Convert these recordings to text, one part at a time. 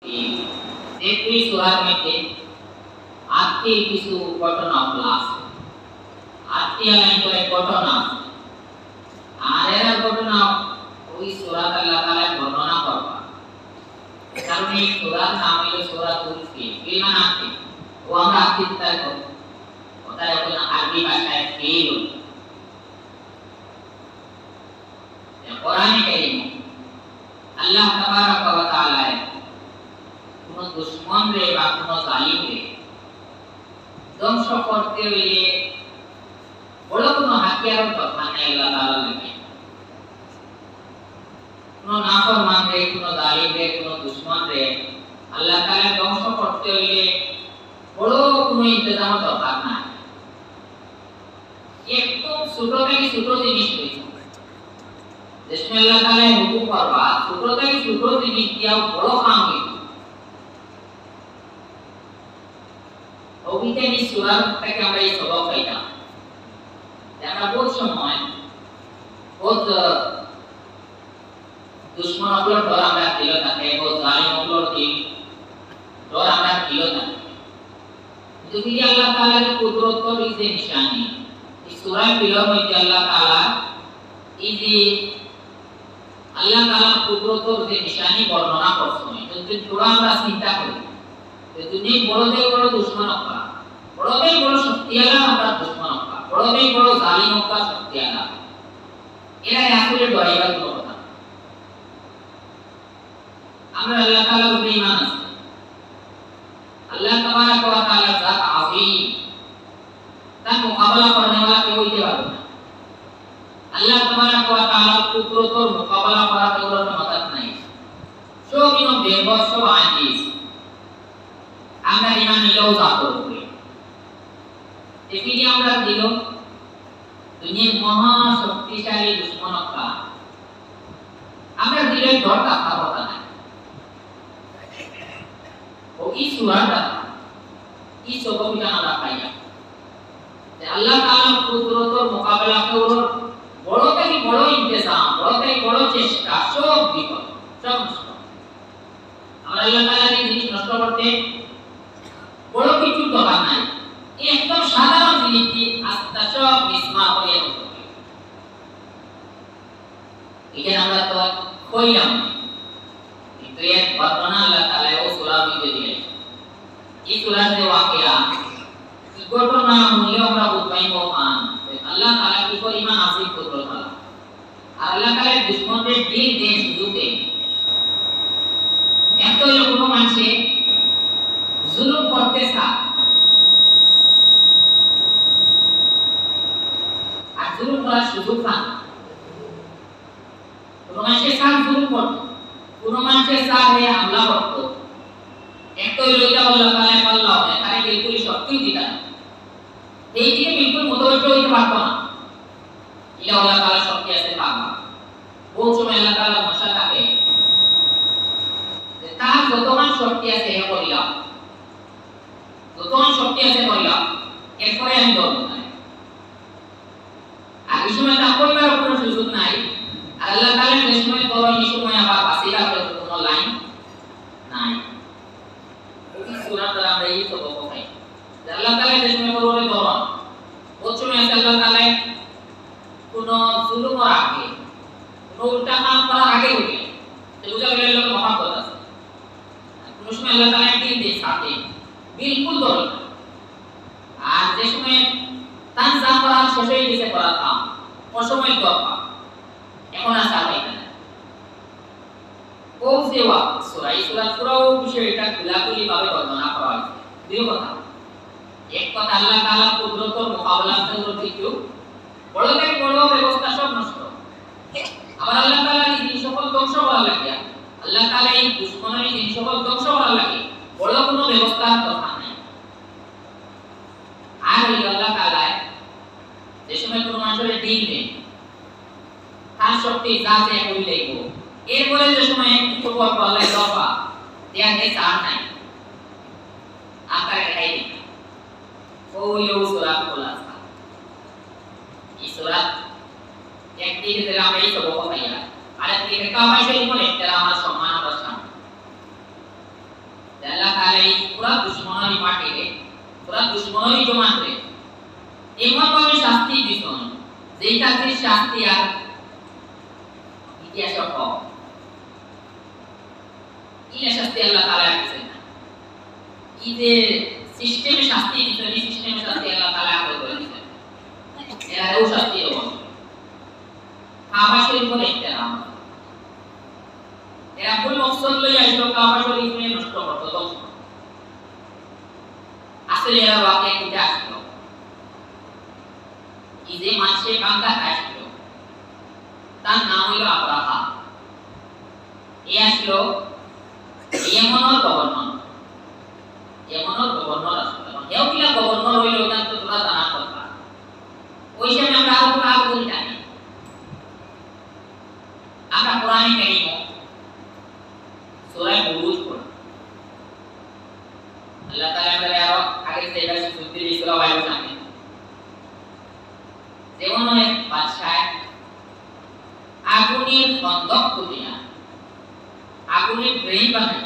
একই সূরার মধ্যে আটটি কিছু ঘটনা আছে, আটটি লাইন করে ঘটনা আছে। আর এর ঘটনা ওই সূরাত আল্লাহ তাআলা বর্ণনা করবা। কারণ এই সূরার নাম হলো সূরাতুল ফিল। ফিল মানে আটটি। ও আমরা আটটি তাই করব। ওটা এখন আরবি ভাষায় ফিল। কোরআনে কারীম আল্লাহ তাবারাক ওয়া তাআলা কোন দুশমন রে বা কোন জালিম রে ধ্বংস করতে হইলে বড় কোন হাতিয়ার দরকার নাই। আল্লাহ তাআলা লাগে কোন নাফরমান রে, কোন জালিম রে, কোন দুশমন রে আল্লাহ তাআলা ধ্বংস করতে হইলে বড় কোন ইন্তজাম দরকার নাই। একটু ছোট থেকে ছোট জিনিস হইছে जिसमें अल्लाह ताला हुकुम करवा ছোট থেকে ছোট জিনিস দিয়াও বড় কাম হইছে। ওইটা এই সূরা থেকে আমরা এই সবক পাইলাম। আমরা বহুত সময় বহুত দুশমন অপলোড ডর আমরা দিল থাকে, বহুত জালিম অপলোড দিল ডর আমরা দিল থাকে। যদি আল্লাহ তাআলার কুদরতর এই যে নিশানি এই সূরা ফিলের মধ্যে আল্লাহ তাআলা এই যে আল্লাহ তাআলা কুদরতর যে নিশানি বর্ণনা করছেন, যদি পুরা আমরা চিন্তা করি যে দুনিয়া বড়তে বড় দুশমন অপরা, বড়তে বড় শক্তিওয়ালা আমরা দুশমন অপরা, বড়তে বড় জালিম অপরা শক্তিওয়ালা, এরা আসলে ডরাইবার কোনো কথা। আমরা আল্লাহ তাআলার উপরে ঈমান আছে। আল্লাহ তাবারাক ওয়া তাআলা জাত আযীম, তার মোকাবেলা করনে वाला কেউ হইতে পারবে না। আল্লাহ তাবারাক ওয়া তাআলার কুদরতর মোকাবেলা করা কারোর ক্ষমতা নাই। সবই বেবস, সব আজিজ। আমরা ঈমান নিলেও জাতর উপরে এদিকে আমরা দিল দুনিয়ার মহা শক্তিশালী দুশমনকা আমরা দিলে ডর থাকা কথা নাই। ও এই সূরাটা এই সবকটা আমরা পাইয়া যে আল্লাহ তাআলার কুদরতর মোকাবেলা করার বড় থেকে বড় ইন্তজাম, বড় থেকে বড় চেষ্টা সব বিপদ, সব নষ্ট। আমরা আল্লাহ তাআলার এই জিনিস নষ্ট করতে বড় কিছু দরকার নাই। এই একদম সাধারণ জিনিস আস্তে সব মিসমার হয়ে যাবে। এটা আমরা তো কইলাম, কিন্তু এক ঘটনা আল্লাহ তাআলা ও সূরা মধ্যে দিলেন। এই সূরার যে ওয়াকিয়া এই ঘটনা মূল্য আমরা বুঝাইব খান আল্লাহ তাআলা কি পরিমাণ আসিফ কুদরত আল্লাহ। আর আল্লাহ তাআলা দুশমনদের দিল দেন সুযোগ দেন। এত কোন মানুষে জুলুম করতে চায় আর জুলুম করার সুযোগ পান। কোন মানুষের সাথে জুলুম করত, কোন মানুষের সাথে হামলা করত, এত লইটা আল্লাহ তাআলা পাল্লা হয় তারে বিলকুল শক্তি দিতা না। এই দিকে বিলকুল মোতাবেক হইতে পারত না। এটা আল্লাহ তাআলা শক্তি আছে পাবা। বহু সময় আল্লাহ তাআলা মশা থাকে যে তার যতমান শক্তি আছে এ করিলাম, যতমান শক্তি আছে করিলাম, এরপরে আমি ধরব না। আর এই সময় তা কইবার কোনো সুযোগ নাই। আর আল্লাহ তাআলা যে সময় ধরো এই সময় আবার বাসিরা করে কোনো লাইন নাই। এই সূরা দ্বারা আমরা এই সবক পাই যে আল্লাহ তাআলা যে সময় ধরো ধরো ওই সময় আছে আল্লাহ তাআলা কোন জুলুম আগে, কোন উল্টা কাম করার আগে হইলে যে বুঝা গেল লোক মহব্বত আছে। কোন সময় আল্লাহ তাআলা একদিন দিয়ে সাথে বিলকুল ধরে না। আর যে সময় তান যা করা শেষই দিতে করা কাম ও সময় দরকার এখন আর চাই না। ও সেবা সূরা এই সূরাও বিষয়টা খোলাখুলি ভাবে বর্ণনা করা হয়েছে। দুই কথা, এক কথা আল্লাহ তাআলা কুদরতর মোকাবেলা করার দিকেও বড় থেকে বড় ব্যবস্থা সব নষ্ট। আবার আল্লাহ তাআলা এই জিনিস সকল ধ্বংস করার লাগে, আল্লাহ তাআলা এই দুশমনের এই জিনিস সকল ধ্বংস করার লাগে বড় কোনো ব্যবস্থা দরকার নাই। আর এই আল্লাহ তাআলা যে সময় কোনো মানুষের দিন নেই তার শক্তি যাতে করি দেব, এরপরে যে সময় কিছু করব আল্লাহ দরবা দেয়া নেই তার নাই আপনার দেখাই দিন। ও ইউ সূরা খুলাসা এই সূরা একদিকে যে আমরা এই সবক পাইয়া আর একদিকে কামাই সেই মনে যারা আমার সম্মান প্রশ্ন পুরা দুশ্মনারি পার্টিকে পুরা দুশ্মনারি জমাতে এমন ভাবে শাস্তি দিছেন যেটাতে শাস্তি আর ইতিহাসে কম এই শাস্তি আল্লাহ তাআলা দিয়েছেন এই যে সিস্টেমে শাস্তি দিছেন এই সিস্টেমে শাস্তি আল্লাহ তাআলা করে দিয়েছেন এরাও শাস্তি দেব কাবা শরীফের ইহতিরাম এরা ভুল মকসদ লইয়া আসলো কাবা শরীফে নষ্ট করতে ধ্বংস আসলে এরা ওয়াকে কিটা আসলো এই যে মাসে বাংলা আসলো তার নাম হলো আবরাহা এই আসলো ইয়েমেনের গভর্নর আসলো এও কিলা গভর্নর হইলো এটা তো তোমরা জানা কথা ওই সময় আমরা আরো আগে বলি জানি আমরা কোরআনে কারীম সূরা বুরুজ পড়ি আল্লাহ তাআলা আমাদের আরো আগে থেকে সুন্নাতি সূরা বাইরে জানেন যেমন অনেক বাদশাহ আগুনের খন্দক খুঁজিয়া আগুনের ড্রেন বানাই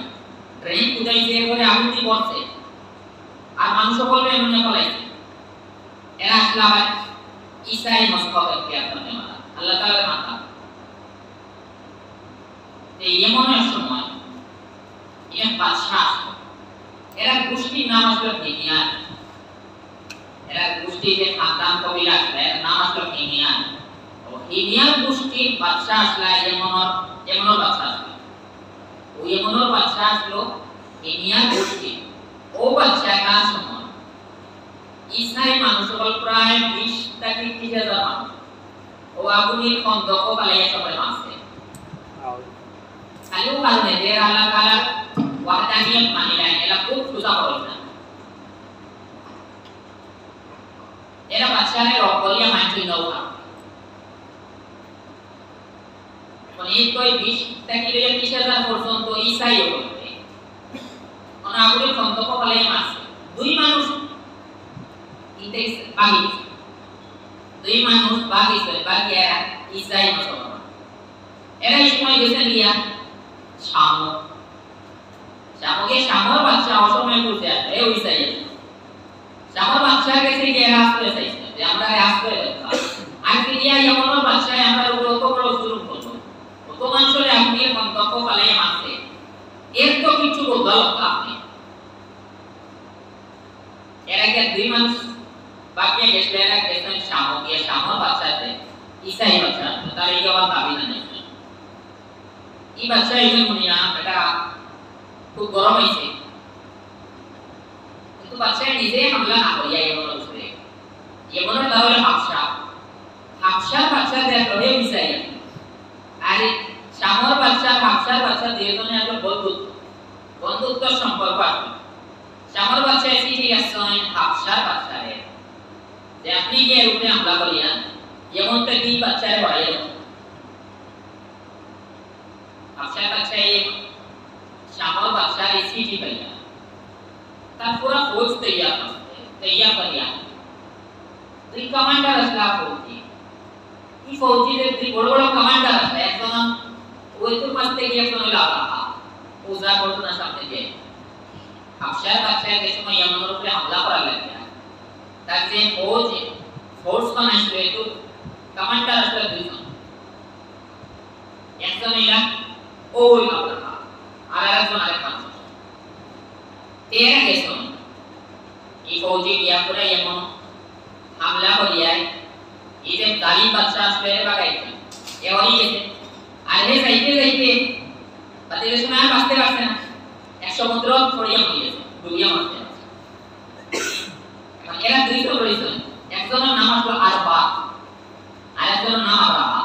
ড্রেন খুঁজাইছে এরপরে আগুন দিয়ে পড়ছে আর মানুষ বলবে এমন ফলাইছে এরা আসলে আবার ঈসাই মস্তকের কে আপনাদের মাথা আল্লাহ তাআলার মাথা এই এমনের সময় এক বাদশাহ এরা গোষ্ঠীর নাম আসলে হিমিয়ান এরা গোষ্ঠী যে খানদান কবিলা এর নাম আসলে হিমিয়ান ও হিমিয়ান গোষ্ঠীর বাদশাহ আসলে এমনের বাদশাহ আসলে ওই এমনের বাদশাহ আসলো হিমিয়ান গোষ্ঠী ও বাদশাহ কার সময় ঈসাই মানুষ বল প্রায় 20 থেকে 30,000 মানুষ ও আগুনের খন্দক পালাইয়া সবাই মারছে খালিও কারণে যে আল্লাহ তাআলা ওয়াহদানিয়ত মানি নাই এরা খুব সুজা করেছে এরা বাদশাহের রব্বলিয়া মানছিল না অনেক কই 20 থেকে 30,000 পর্যন্ত ঈসাই হচ্ছে কোন আগুনের খন্দক পালাইয়া মারছে দুই মানুষ ইনটেক্স বাকি দুই মানুষ বাকি এরা ঈসাই মুসলমান এরা এই সময় গেছেন গিয়া শামর বাদশাহ অসময় করতে আসে ওই সাইড শামর বাদশাহ গেছে গিয়ে রাস্তা চাইছে যে আমরা রাস্তা আর কি দিয়া এমন বাদশাহ আমরা কত বড় জুলুম করব কত মানুষের আপনি মন্তব্য পালাই মারছে এর তো কিছু বলতে আপনি এর আগে দুই মানুষ বাকি গেছে এরা গেছেন শামর বাদশাহতে ঈসাই বাদশাহ তার এই জবাব দাবি না এই বাদশাহ এসে মুনিয়া এটা খুব গরম হয়েছে কিন্তু বাদশাহ নিজে হামলা না করিয়া এমনের উপরে এমনের তাহলে হাফসা বাদশাহ দেখো হে মিসাই আর শামর বাদশাহ হাফসার বাদশাহ দুইজনে আসলে বন্ধুত্ব সম্পর্ক আছে শামর বাদশাহ এসে ঠিক আছে হাফসার বাদশাহে যে আপনি যে উপরে হামলা করিয়া এমন তো কি বাদশাহে বাড়িয়ে হাফসার বাদশাহ শামর বাদশাহ এসে ঠিক হইয়া তার পুরা ফৌজ তৈয়ার করিয়া দুই কমান্ডার আসলা ফৌজি এই ফৌজিদের দুই বড় বড় কমান্ডার আসলে একজন ওই তো পাশ থেকে একজন লাগা পূজা করতো না সামনে দিয়ে হাফসার বাদশাহ যে সময় ইয়ামানের উপরে হামলা করা লাগছে তার যে ফোর্স কোন আসলে তো কমান্ডার আসলে দুইজন একজন ইলা ওই আবরাহা আর একজন আরেক মানুষ তেরা গেছেন এই ফৌজি গিয়া করে এমন হামলা করিয়া এই যে জালিম বাদশাহ আসলে বাগাইছে এওয়াই গেছে আর হে যাইতে তাদের সময় বাঁচতে পারছে না এক সমুদ্র ছড়িয়ে গিয়েছে ডুবিয়া মারতে এখন এরা দুইজন রয়েছেন একজনের নাম আসলো আরবা আর একজনের নাম আবরাহা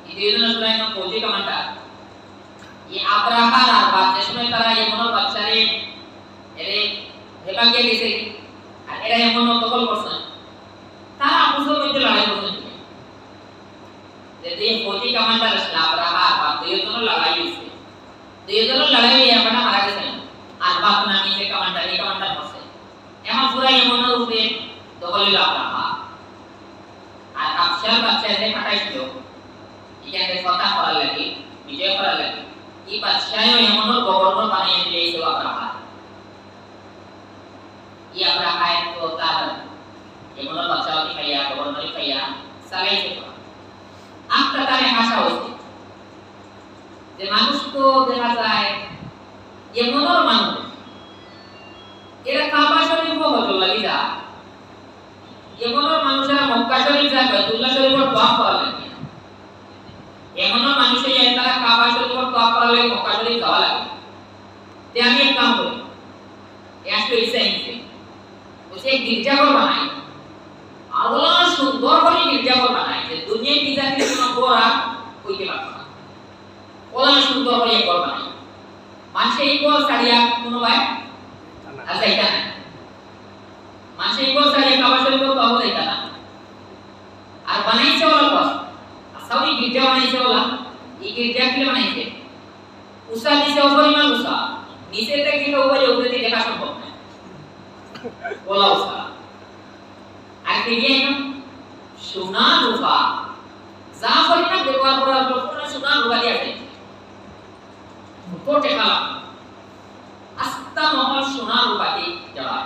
এই দুইজন আসলে একজন ফৌজি কমান্ডার এই আবরাহা আর আরবা যে সময় তারা এমন বাচ্চারে এরে হেবাকে গেছে আর এরা এমন দখল করছে তারা আপুসের মধ্যে লড়াই করছে যে এই ফৌজি কমান্ডার আসলে আবরাহা আর আরবা দুইজন লড়াই হইছে দুইজন লড়াই হয়ে আপনারা মারা গেছেন আরবা নামে যে কমান্ডার করছে এখন পুরা এমনের উপরে দখল হইল আবরাহা আর হাফসার বাদশাহ যে পাঠাইছিল এখানে ফতহ করার লাগি বিজয় করার লাগি এই বাদশাহ এমনের গভর্নর বানিয়ে দিয়েছিল আবরাহা যেমন বাচ্চাকে খাইয়া গভর্নরে খাইয়া চালাইতে পারে একটা তারে হাসা উচিত যে মানুষ তো দেখা যায় এমনও মানুষ এরা কাবা শরীফ হজর লাগি যায় এমনও মানুষেরা মক্কা শরীফ যায় বাইতুল্লাহ শরীফের তওয়াফ করা লাগে এমনও মানুষে যায় তারা কাবা শরীফের তওয়াফ করা লাগে মক্কা শরীফ যাওয়া লাগে তে আমি এক কাম করি আসলে ইচ্ছা নিছে ওসে গির্জাঘর বানাই আল্লাহ সুন্দর করে গির্জাঘর বানাই যে দুনিয়ায় কি জাতির কোনো গোরা হইতে পারবে না ওলা সুন্দর করে ঘর বানাই মানুষে এই গোর সারিয়া কোনো ভাই আচ্ছা এটা না মানুষে এই গোর সারিয়া কাবা শরীফের তওয়াফ যাইতা না আর বানাইছে ওলা কস আসাউই গির্জা বানাইছে ওলা এই গির্জা কি বানাইছে উসা দিছে পরিমাণ উসা নিচে থেকে উপরে উপরে থেকে দেখা সম্ভব না ওলা উসা আর কি না সোনা রূপা যা পরিমাণ ব্যবহার করা হলো পুরো সোনা রূপা দিয়ে আছে কোটে কালা আস্তা মহল সোনা রূপা দিয়ে যাওয়া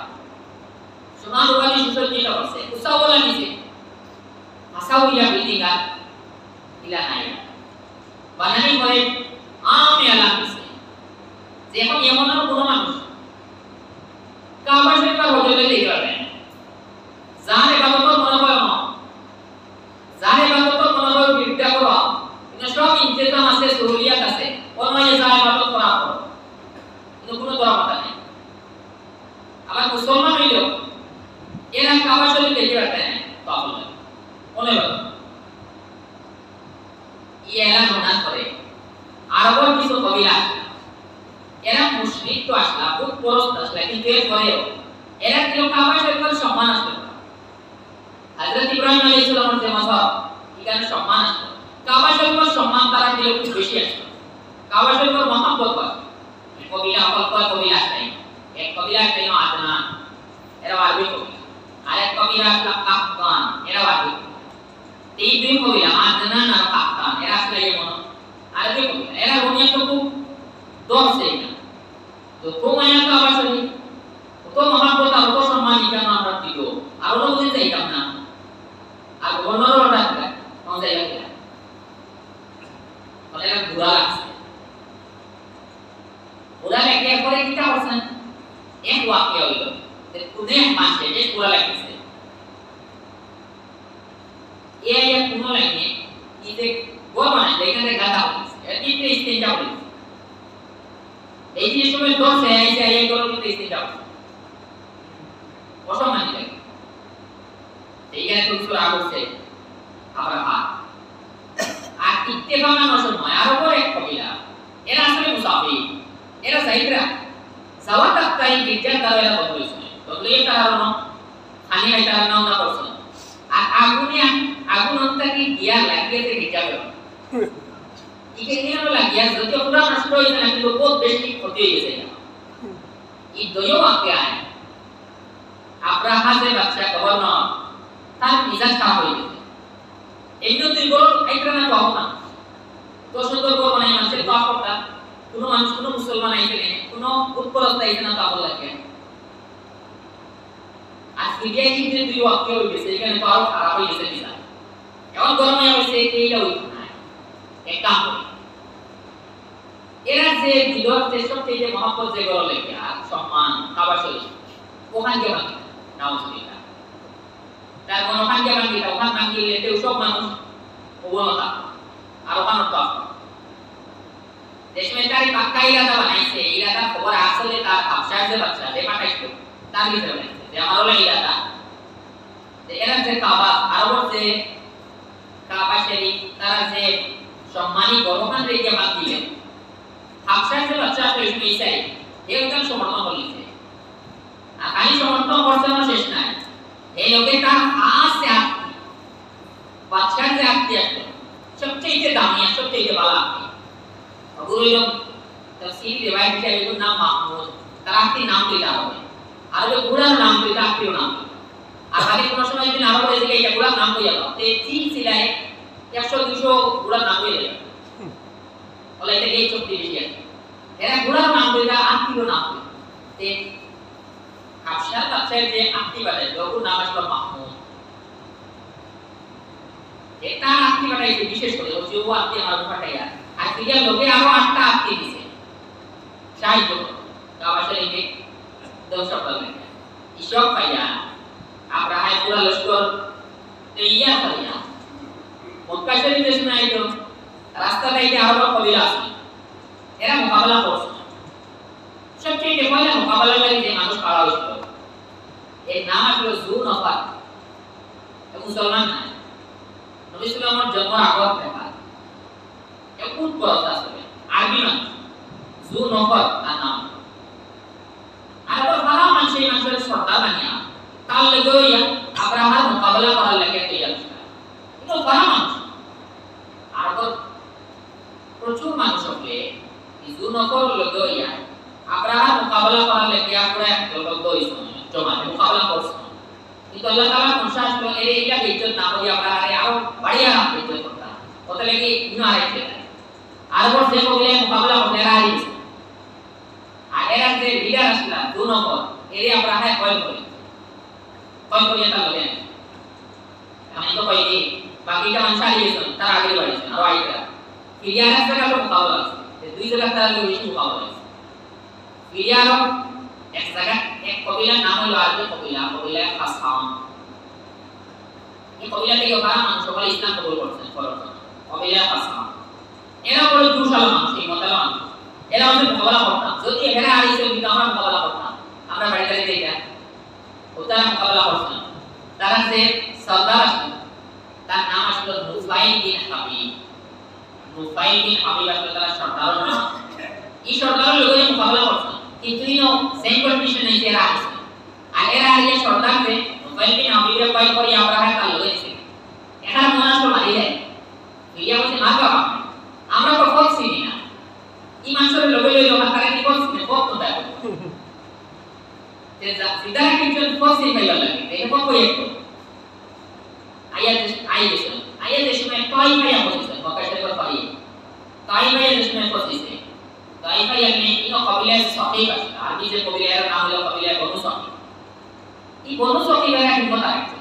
সোনা রূপা দিয়ে সুসজ্জিত আছে উসা ওলা নিচে আসাউইয়া বিল্ডিং আর ইলা নাই বানানি করে আমি আলাম দিছে যে এখন এমন কোনো মানুষ কাবা শরীফের হোটেলে যেতে পারবে যার ইবাদত মনে হয় না যার ইবাদত মনে হয় বিদ্যা করা কিন্তু সব ইন্তজাম আছে সহুলিয়াত আছে অনয় যায় ইবাদত করা কিন্তু কোনো দরকার নেই আবার মুসলমান হইলো এরা কাবা শরীফ যেতে পারবে না তাহলে মনে হয় এরা মনে করে আরবের কিছু কবিরা এরা মুশরিক তো আসলা বহুত পরস্ত আসলা কিন্তু এরপরেও এরা কেউ কাবা শরীফের সম্মান আসলো হযরত ইব্রাহিম আলাইহিস সালামের যে মাযহাব এখানে সম্মান আসলো কাবা শরীফের সম্মান তারা দিলে খুব বেশি আসলো কাবা শরীফের মহব্বত হয় কবিরা কবিরা আসে এক কবিরা আসে না আদনান এরা আরবি কবিরা আর এক কবিরা আসলা কাফকান এরা আরবি এই দুই কবিরা আদনান আর কাফকান এরা আসলে এমন আরবি কবিরা এরা রুমিয়া তো খুব দর্শে তো তোমায় কাবা শরীফ তো মহব্বত আর তো সম্মান কেন আমরা দিল আর ওরা বুঝে যাইতাম না আর গণরও ডাকবে কোন জায়গা থেকে বলে বুড়া লাগছে বুড়া লাগে পরে কিটা করছেন এক ওয়াক্য হইল যে কোনে মাসে যে বুড়া লাগছে এই এক কোন লাগে ইতে গো মানে এখানে গাদা হচ্ছে এটিতে ইস্তেঞ্জা হচ্ছে এই যে সময় দোষে আইছে এই গরো কিন্তু ইস্তেঞ্জা হচ্ছে অসম্মান লাগে এইখানে তো কিছু রাগ হচ্ছে আবার আর ইত্তেফাকান সময় আরো পরে এক কবিরা এরা আসলে মুসাফির এরা সাইদরা যাওয়াত তাই গির্জার দাওয়ালা বদলেছে বদলে কারণ খানি এটা নাও না করছে আর আগুন অন্তকে গিয়া লাগিয়েছে গির্জাবে ইকে নিয়ে লাগিয়া যদি পুরা নষ্ট হইছে না কিন্তু বহুত বেশি ক্ষতি হইছে এই দয়ও আকে আয় আব্রাহা যে বাদশা গভর্নর তার মিজাজ খারাপ হয়ে গেছে এই জন্য তুই বল এইটা না পাবো না তো সুন্দর করে মানে মানুষের পাপ করতা কোনো মানুষ কোনো মুসলমান আইছে না কোনো উৎপরস্ত আইছে না পাবো লাগে আর সিরিয়া কিন্তু দুই ওয়াক্য হয়ে গেছে এখানে তো আরো খারাপ হয়ে গেছে মিজাজ এখন গরমে হইছে এইটা হইছে না এক কাম করি এরা যে বিদর যে সবচেয়ে মহব্বত যে গরম লাগে আর সম্মান কাবা শরীফ ওখান কে মানে নাউজুবিল্লাহ তার কোন ওখান কে মানে ওখান নাকি লেতে সব মানুষ ওবলতা আর ওখান তো দেশমে তারি পাক্কা ইরাদা বানাইছে ইরাদা খবর আসলে তার আফসার যে বাচ্চা যে পাঠাইছো তার ভিতরে বানাইছে যে আমার হলো ইরাদা যে এরা যে কাবা আরবের যে কাবা শরীফ তারা যে সম্মানী গরমখান রেখে বাদ দিলেন আফসার যে বাচ্চা আসলে ইসাই এরকম সমর্থন করলিছে আর খালি সমর্থন করতে না শেষ নাই এই লোকে তার খাস বাচ্চার যে আত্মীয় সবচেয়ে দামি সবচেয়ে ভালো আত্মীয় গুরুজন তফসীর রিওয়ায়াত হিসেবে এর নাম মাহমুদ তার আত্মীয় নাম দিতে হবে আর যে গুরার নাম দিতে আত্মীয় নাম আর আগে কোন সময় যদি আরো বলে যে এটা গুরার নাম হয়ে গেল তে তিন সিলায় 100 200 গুরার নাম হয়ে গেল বলে এটা এই চুক্তি বেশি আছে এরা গুরার নাম দিতে আত্মীয় নাম তে আফসার বাচ্চার যে আত্মীয় বাদে যখন নাম আসলো মাহমুদ একটা আত্মী পাঠাইছে বিশেষ করে ওই যে ও আত্মী আমার পাঠাইয়া আর ফিরিয়া লোকে আরো 8টা আত্মী দিছে সাহায্য গাবাসের এই দর্শক বলেন ইশক পাইয়া আব্রাহাম পুরা লস্কর তৈয়ার করিয়া মক্কা শরীফে শুনাই তো রাস্তাটাইতে আরো কবিরা আছে এরা মোকাবেলা করছে সবচেয়ে পয়লা মোকাবেলা লাগে যে মানুষ খাওয়া হয়েছিল এর নাম আসলে জু নফর মুসলমান না নবী সাল্লাল্লাহু আলাইহি জন্মের আগত ব্যাপার একুত কথা আসলে আরবি না জু নফর তার নাম আর তো ভালো মানুষ এই মানুষের সর্দার বানিয়া তার লগইয়া আব্রাহাম মোকাবেলা করার লাগে তৈয়ার ছিল কিন্তু ভালো মানুষ আর তো প্রচুর মানুষ হলে জু নফর লগইয়া আব্রাহাম মোকাবেলা করার লাগে পুরো এক দলবদ্ধ হইছে জমা মোকাবেলা করছে কিন্তু আল্লাহ তাআলা মনসা আসলো এর এইটা ইজ্জত না করি আমরা আরো বাড়িয়া ইজ্জত করতা কত লাগি ইনো আইছে আর বড় সে কবলে মোকাবেলা করতে রাইছে আর এর যে লিডার আসলা দু নম্বর এর আমরা হয় কয় করে তা বলেন আমি তো কইনি বাকিটা মনসা আইছে তার আগে বাড়িছে আর আইতা ফিরিয়ার সাথে তো মোকাবেলা আছে দুই জায়গা তার বেশি মোকাবেলা আছে ফিরিয়ার এক জায়গা এক কবিলার নাম হলো আরবি কবিলা খাসখান এই কবিলা থেকে ওরা মানুষ সবাই ইসলাম কবুল করছেন কবিলা খাসখান এরা বড় দুশাল মানুষ এই মতালা মানুষ এরা আমাদের মোকাবেলা করতাম যদি এরা আইসে কিন্তু আমরা মোকাবেলা করতাম আমরা বাড়িতে দেখে ওরা মোকাবেলা করতাম তারা যে সর্দার আসলো তার নাম আসলো নুফাইল বিন হাবিব আসলো তারা সর্দার এই সর্দারের লোকের মোকাবেলা করতাম কিন্তু ইনো সেম কন্ডিশন এই এরা আছে আর এরা আগে সর্দার যে মোবাইল বিন হাবিবের কয় করে আব্রাহাম তার লয়েছে এখানে মনাসর মারি দেয় ইয়া বলছে না বাবা আমরা তো ফল চিনি না এই মানুষের লোকে লইলো না তারা কি বলছে কত দেয় যে সিধা কিন্তু ফল চিনি পাইলা লাগে এই কত একটু আয়াত সময় তাই ভাইয়া বলছে মক্কা শরীফের পরে তাই ভাইয়া সময় বলছে তাইফা ইয়ানি ইনো কবিলা সহিহ আছে আরবি যে কবিলার নাম হলো কবিলা বনু সহিহ এই বনু সহিহ এর হিম্মত আছে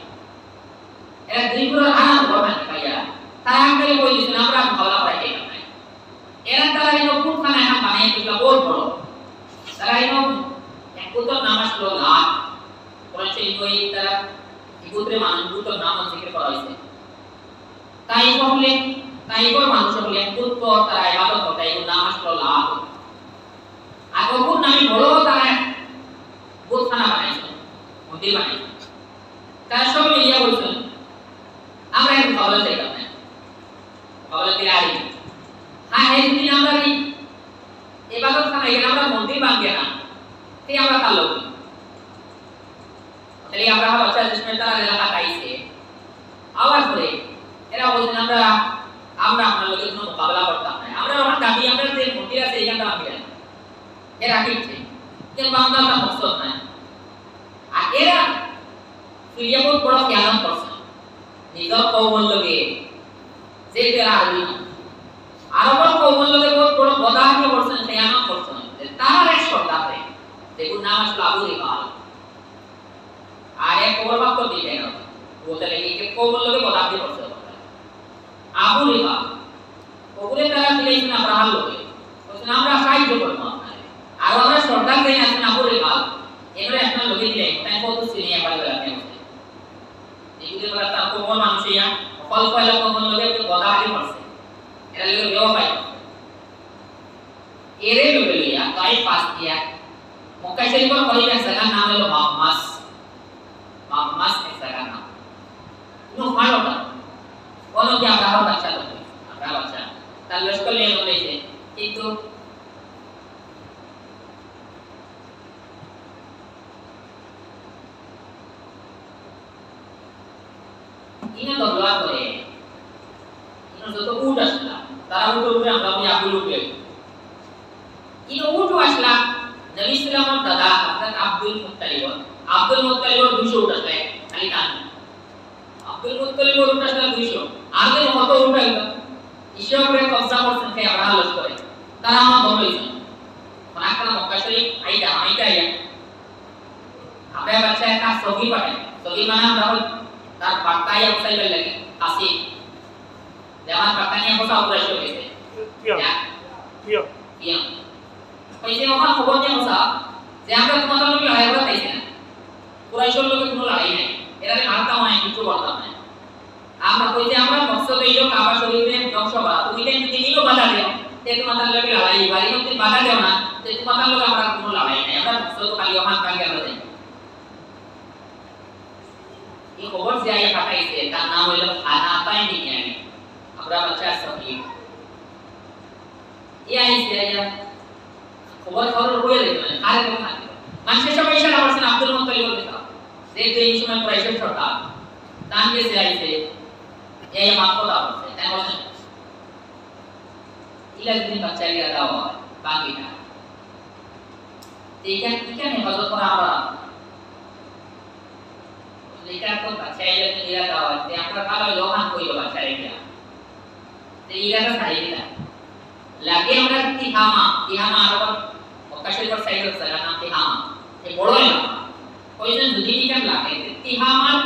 এরা দুইগুলো আনা বলবেন ভাইয়া তারা আগে কই দিছেন আমরা মোকাবেলা করাইতে না এরা তারা ইনো কুরখানা এখন বানিয়ে দিলা বড় তারা ইনো একতো নাম আসলো লাত কোরআনে কই তারা ইগুত্রে মানুষ দুটো নাম জিকির করা হয়েছে তাই বললে তাই বল মানুষ বলে একতো তারা ইবাদত করে এই নাম আসলো লাত আর কবুর নামে বড় তারা বুতখানা বানাইছে মন্দির বানাইছে তার সব মিলিয়ে বলছেন আমরা এখন কবল চাইতাম না কবল দিয়ে আরি হ্যাঁ এই দিন আমরা এই ইবাদত খানা এখানে আমরা মন্দির বানাবো না তাই আমরা তার লোক তাই আমরা বাচ্চা জিসমে তারা এলাকা আইছে আওয়াজ করে এরা বলছেন আমরা আপনার লোকের কোনো মোকাবেলা করতাম না আমরা ওখানে দাবি আমরা যে মন্দির আছে এখানটা আমি জানি এরা কিনছে কিন্তু বাংলাটা মকসদ নাই আর এরা ফিরিয়াবুল বড় জ্ঞান করছে নিজের কৌমল লগে যে তারা আরবি না আরবের কৌমল লগে বহুত বড় বদাহানি করছেন জ্ঞান করছেন তার এক সর্দার দেখুন নাম আসলে আবু রিবাল আর এক খবর বাক্য দিলেন বলতে লাগে যে কৌমল লগে বদাহানি করছে আবু রিবাল ওগুলো তারা দিলেন আব্রাহাম লগে বলছেন আমরা সাহায্য করব আর আমরা সর্দার দেই আছেন আবু রিবাল এবারে আপনার লগে দিলেন তাই কত সিনিয়া পারে আপনি এইগুলো বলা তার কোমল মানুষিয়া ফল ফলা কোমল লগে বদাহানি করছে এরা লগে ব্যবহার এরে লগে লিয়া তাই পাস দিয়া মক্কা শরীফের কলিজা জায়গার নাম হলো মাগমাস এক জায়গার নাম নো ফালোটা কোন কি আব্রাহাম বাচ্চা তো আব্রাহাম বাচ্চা তার লস্কর নিয়ে বলেছে কিন্তু ইনা তো দোয়া করে ইনা যত উট আসলা তারা উঠে আমরা ওই আবুল উঠে ইনা উঠ আসলা নবী সাল্লাল্লাহু দাদা হযরত আব্দুল মুত্তালিব 200 উট আসলে খালি টান আব্দুল মুত্তালিব উট আসলে 200 আগে কত উট আইলো ইসরায়েল করে কবজা করছেন কে আব্রাহাম লস্করে তারা আমার বড় হইছে মানাকনা মক্কা শরীফ আইয়া আমরা বাচ্চা একটা সগি পাঠাই সগি মানে আমরা তার বার্তায় উঠাইবার লাগে আসি যেমন পাকানিয়া কথা উপরে গেছে Iya. Iya. Paise ওখানে খবর দিয়ে কথা যে আমরা তোমাদের লোক লড়াই করতে চাইছি না কুরাইশের লোকে কোনো লড়াই নাই এরারে মারতাম না কিছু করতাম না আমরা কইতে আমরা মকসদ হইলো কাবা শরীফের ধ্বংস করা তুমি যদি দিনিও বাধা দেও তে তোমাদের লোকে লড়াই বাড়ি যদি বাধা দেও না তে তোমাদের লোকে আমরা কোনো লড়াই নাই আমরা মকসদ খালি ওখান কাকে আমরা যাই এই খবর যে আইয়া পাঠাইছে তার নাম হইলো খানা পাই বিজ্ঞানী আমরা বাচ্চা সহি ইয়া আইছে আইয়া খবর হয়ে যেত না আরে কোন না মানুষের সব ইশারা করছেন আব্দুল মুত্তালিবের কথা যেহেতু এই সময় কুরাইশের সরকার দান গেছে আইছে এই মাকড়া হচ্ছে তাই বলেন ইলা যদি বাচ্চা গিয়া দাও বাকিটা এইখানে কিখানে হেফাজত করা আমরা এটা তো বাচ্চা যদি ইলা দাও যে আমরা কালো লোহান কইলো বাচ্চা গিয়া তো ইলাটা ছাড়ি দিলা লাগে আমরা তিহামা আর আকাশের পর সাইড হচ্ছে নাম তিহামা এই বড় এলাকা কইছেন যদি নিকাম লাগে তিহামার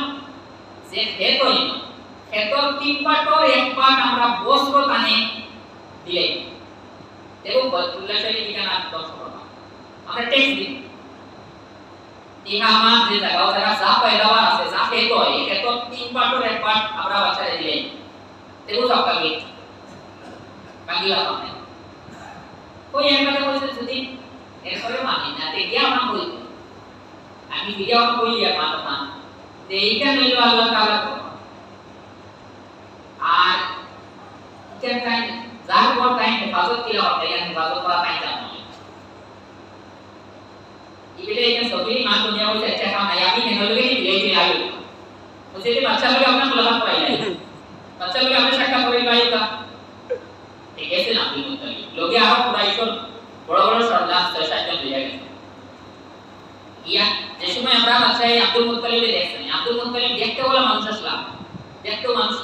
যে ক্ষেত হইল ক্ষেতর 3 পাটর 1 পাট আমরা বস্ত্র টানে দিলে দেখো বদুল্লাহ শরীফ ঠিকানা 10 টাকা আমরা ট্যাক্স দিই তিহামা যে জায়গা যা পয়দাওয়ার আছে যা ক্ষেত হয় এই ক্ষেতর 3 পাটর 1 পাট আমরা বাচ্চারে দিলে দেখো সব কাগে কাগিলা পাবে কই একটা কইছে যদি এরপরে মানি না তে গিয়া আমরা কই আমি ভিডিও কইলি আর মানো না তে এইটা নিলো আল্লাহ তাআলা আর কেন টাইম যার পর টাইম হেফাজত কিলা হবে या হেফাজত করা টাইম জানো ইবেলে এখানে সবই মান দুনিয়া হইছে अच्छा काम है আমি কেন লগে নি লেগে আইলো তো সেটা বাচ্চা লগে আপনার মুলাকাত করাইলাই বাচ্চা লগে আমরা সাক্ষাৎ করাইলাই কা ঠিক আছে না আব্দুল মুত্তালিব লগে আরো কুরাইশর বড় বড় সর্দার 6-7 জন লিয়া গেছে ইয়া যে সময় আমরা বাচ্চাই আব্দুল মুত্তালিবকে দেখছেন আব্দুল মুত্তালিব দেখতে বলা মানুষ আসলাম দেখতে মানুষ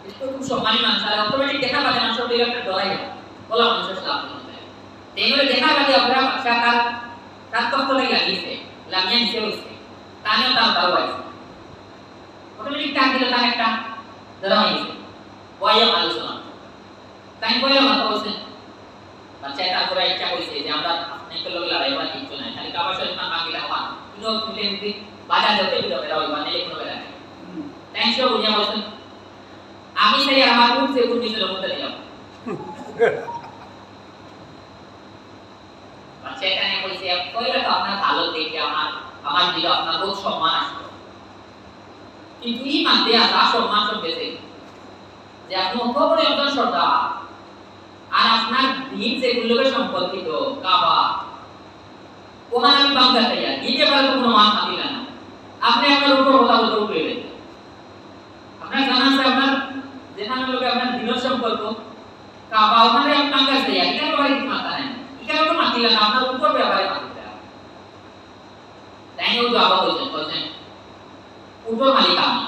একটু খুব সম্মানী মানুষ আর অটোমেটিক দেখা পাবে মানুষের দিকে একটা ডরাই যায় বলা মানুষ আসলাম আব্দুল মুত্তালিব তেমনি দেখা পাবে আমরা বাচ্চা তার তত্ত্ব লাগে লাগিয়েছে লামিয়া নিচে হইছে তানেও তার দাও আছে অটোমেটিক টাক দিলে তার একটা ধরা হইছে বয়া আলোচনা তাই বয়া মাথা বলছেন বাচ্চা তারপরে ইচ্ছা কইছে যে আমরা অনেক লোক লড়াই করা কিছু নাই খালি কাবা শরীফ না বাকিটা হওয়া কিন্তু মিলে মিলে বাধা দিতে দিতে রাও মানে কোনো বেলা নাই তাই সব বুঝিয়া বলছেন আমি সেই আমার মুখ থেকে কোন কিছু মধ্যে দিলাম বাচ্চা এখানে কইছে কইলে তো আপনার ভালো দেখে আমার দিকে আপনার বহুত সম্মান আসলো কিন্তু এই মানতে আসা সম্মান সব বেশি যে আপনি খবরে একজন সর্দার আর আপনার দিন যেগুলোকে সম্পর্কিত কাবা ওখানে আমি বাংলা চাইয়া দিতে পারে তো কোনো মান থাকিলা না আপনি আপনার উপর কথা বলতে উঠবে আপনার জানা আছে আপনার যেখানে লোকে আপনার দিনের সম্পর্ক কাবা ওখানে আমি বাংলা চাইয়া এখানে বাড়ি কি মাথা নেই এখানে তো মাতিলা না আপনার উপর ব্যাপারে মাতিলা তাই ও জবাব বলছেন উপর মালিক আমি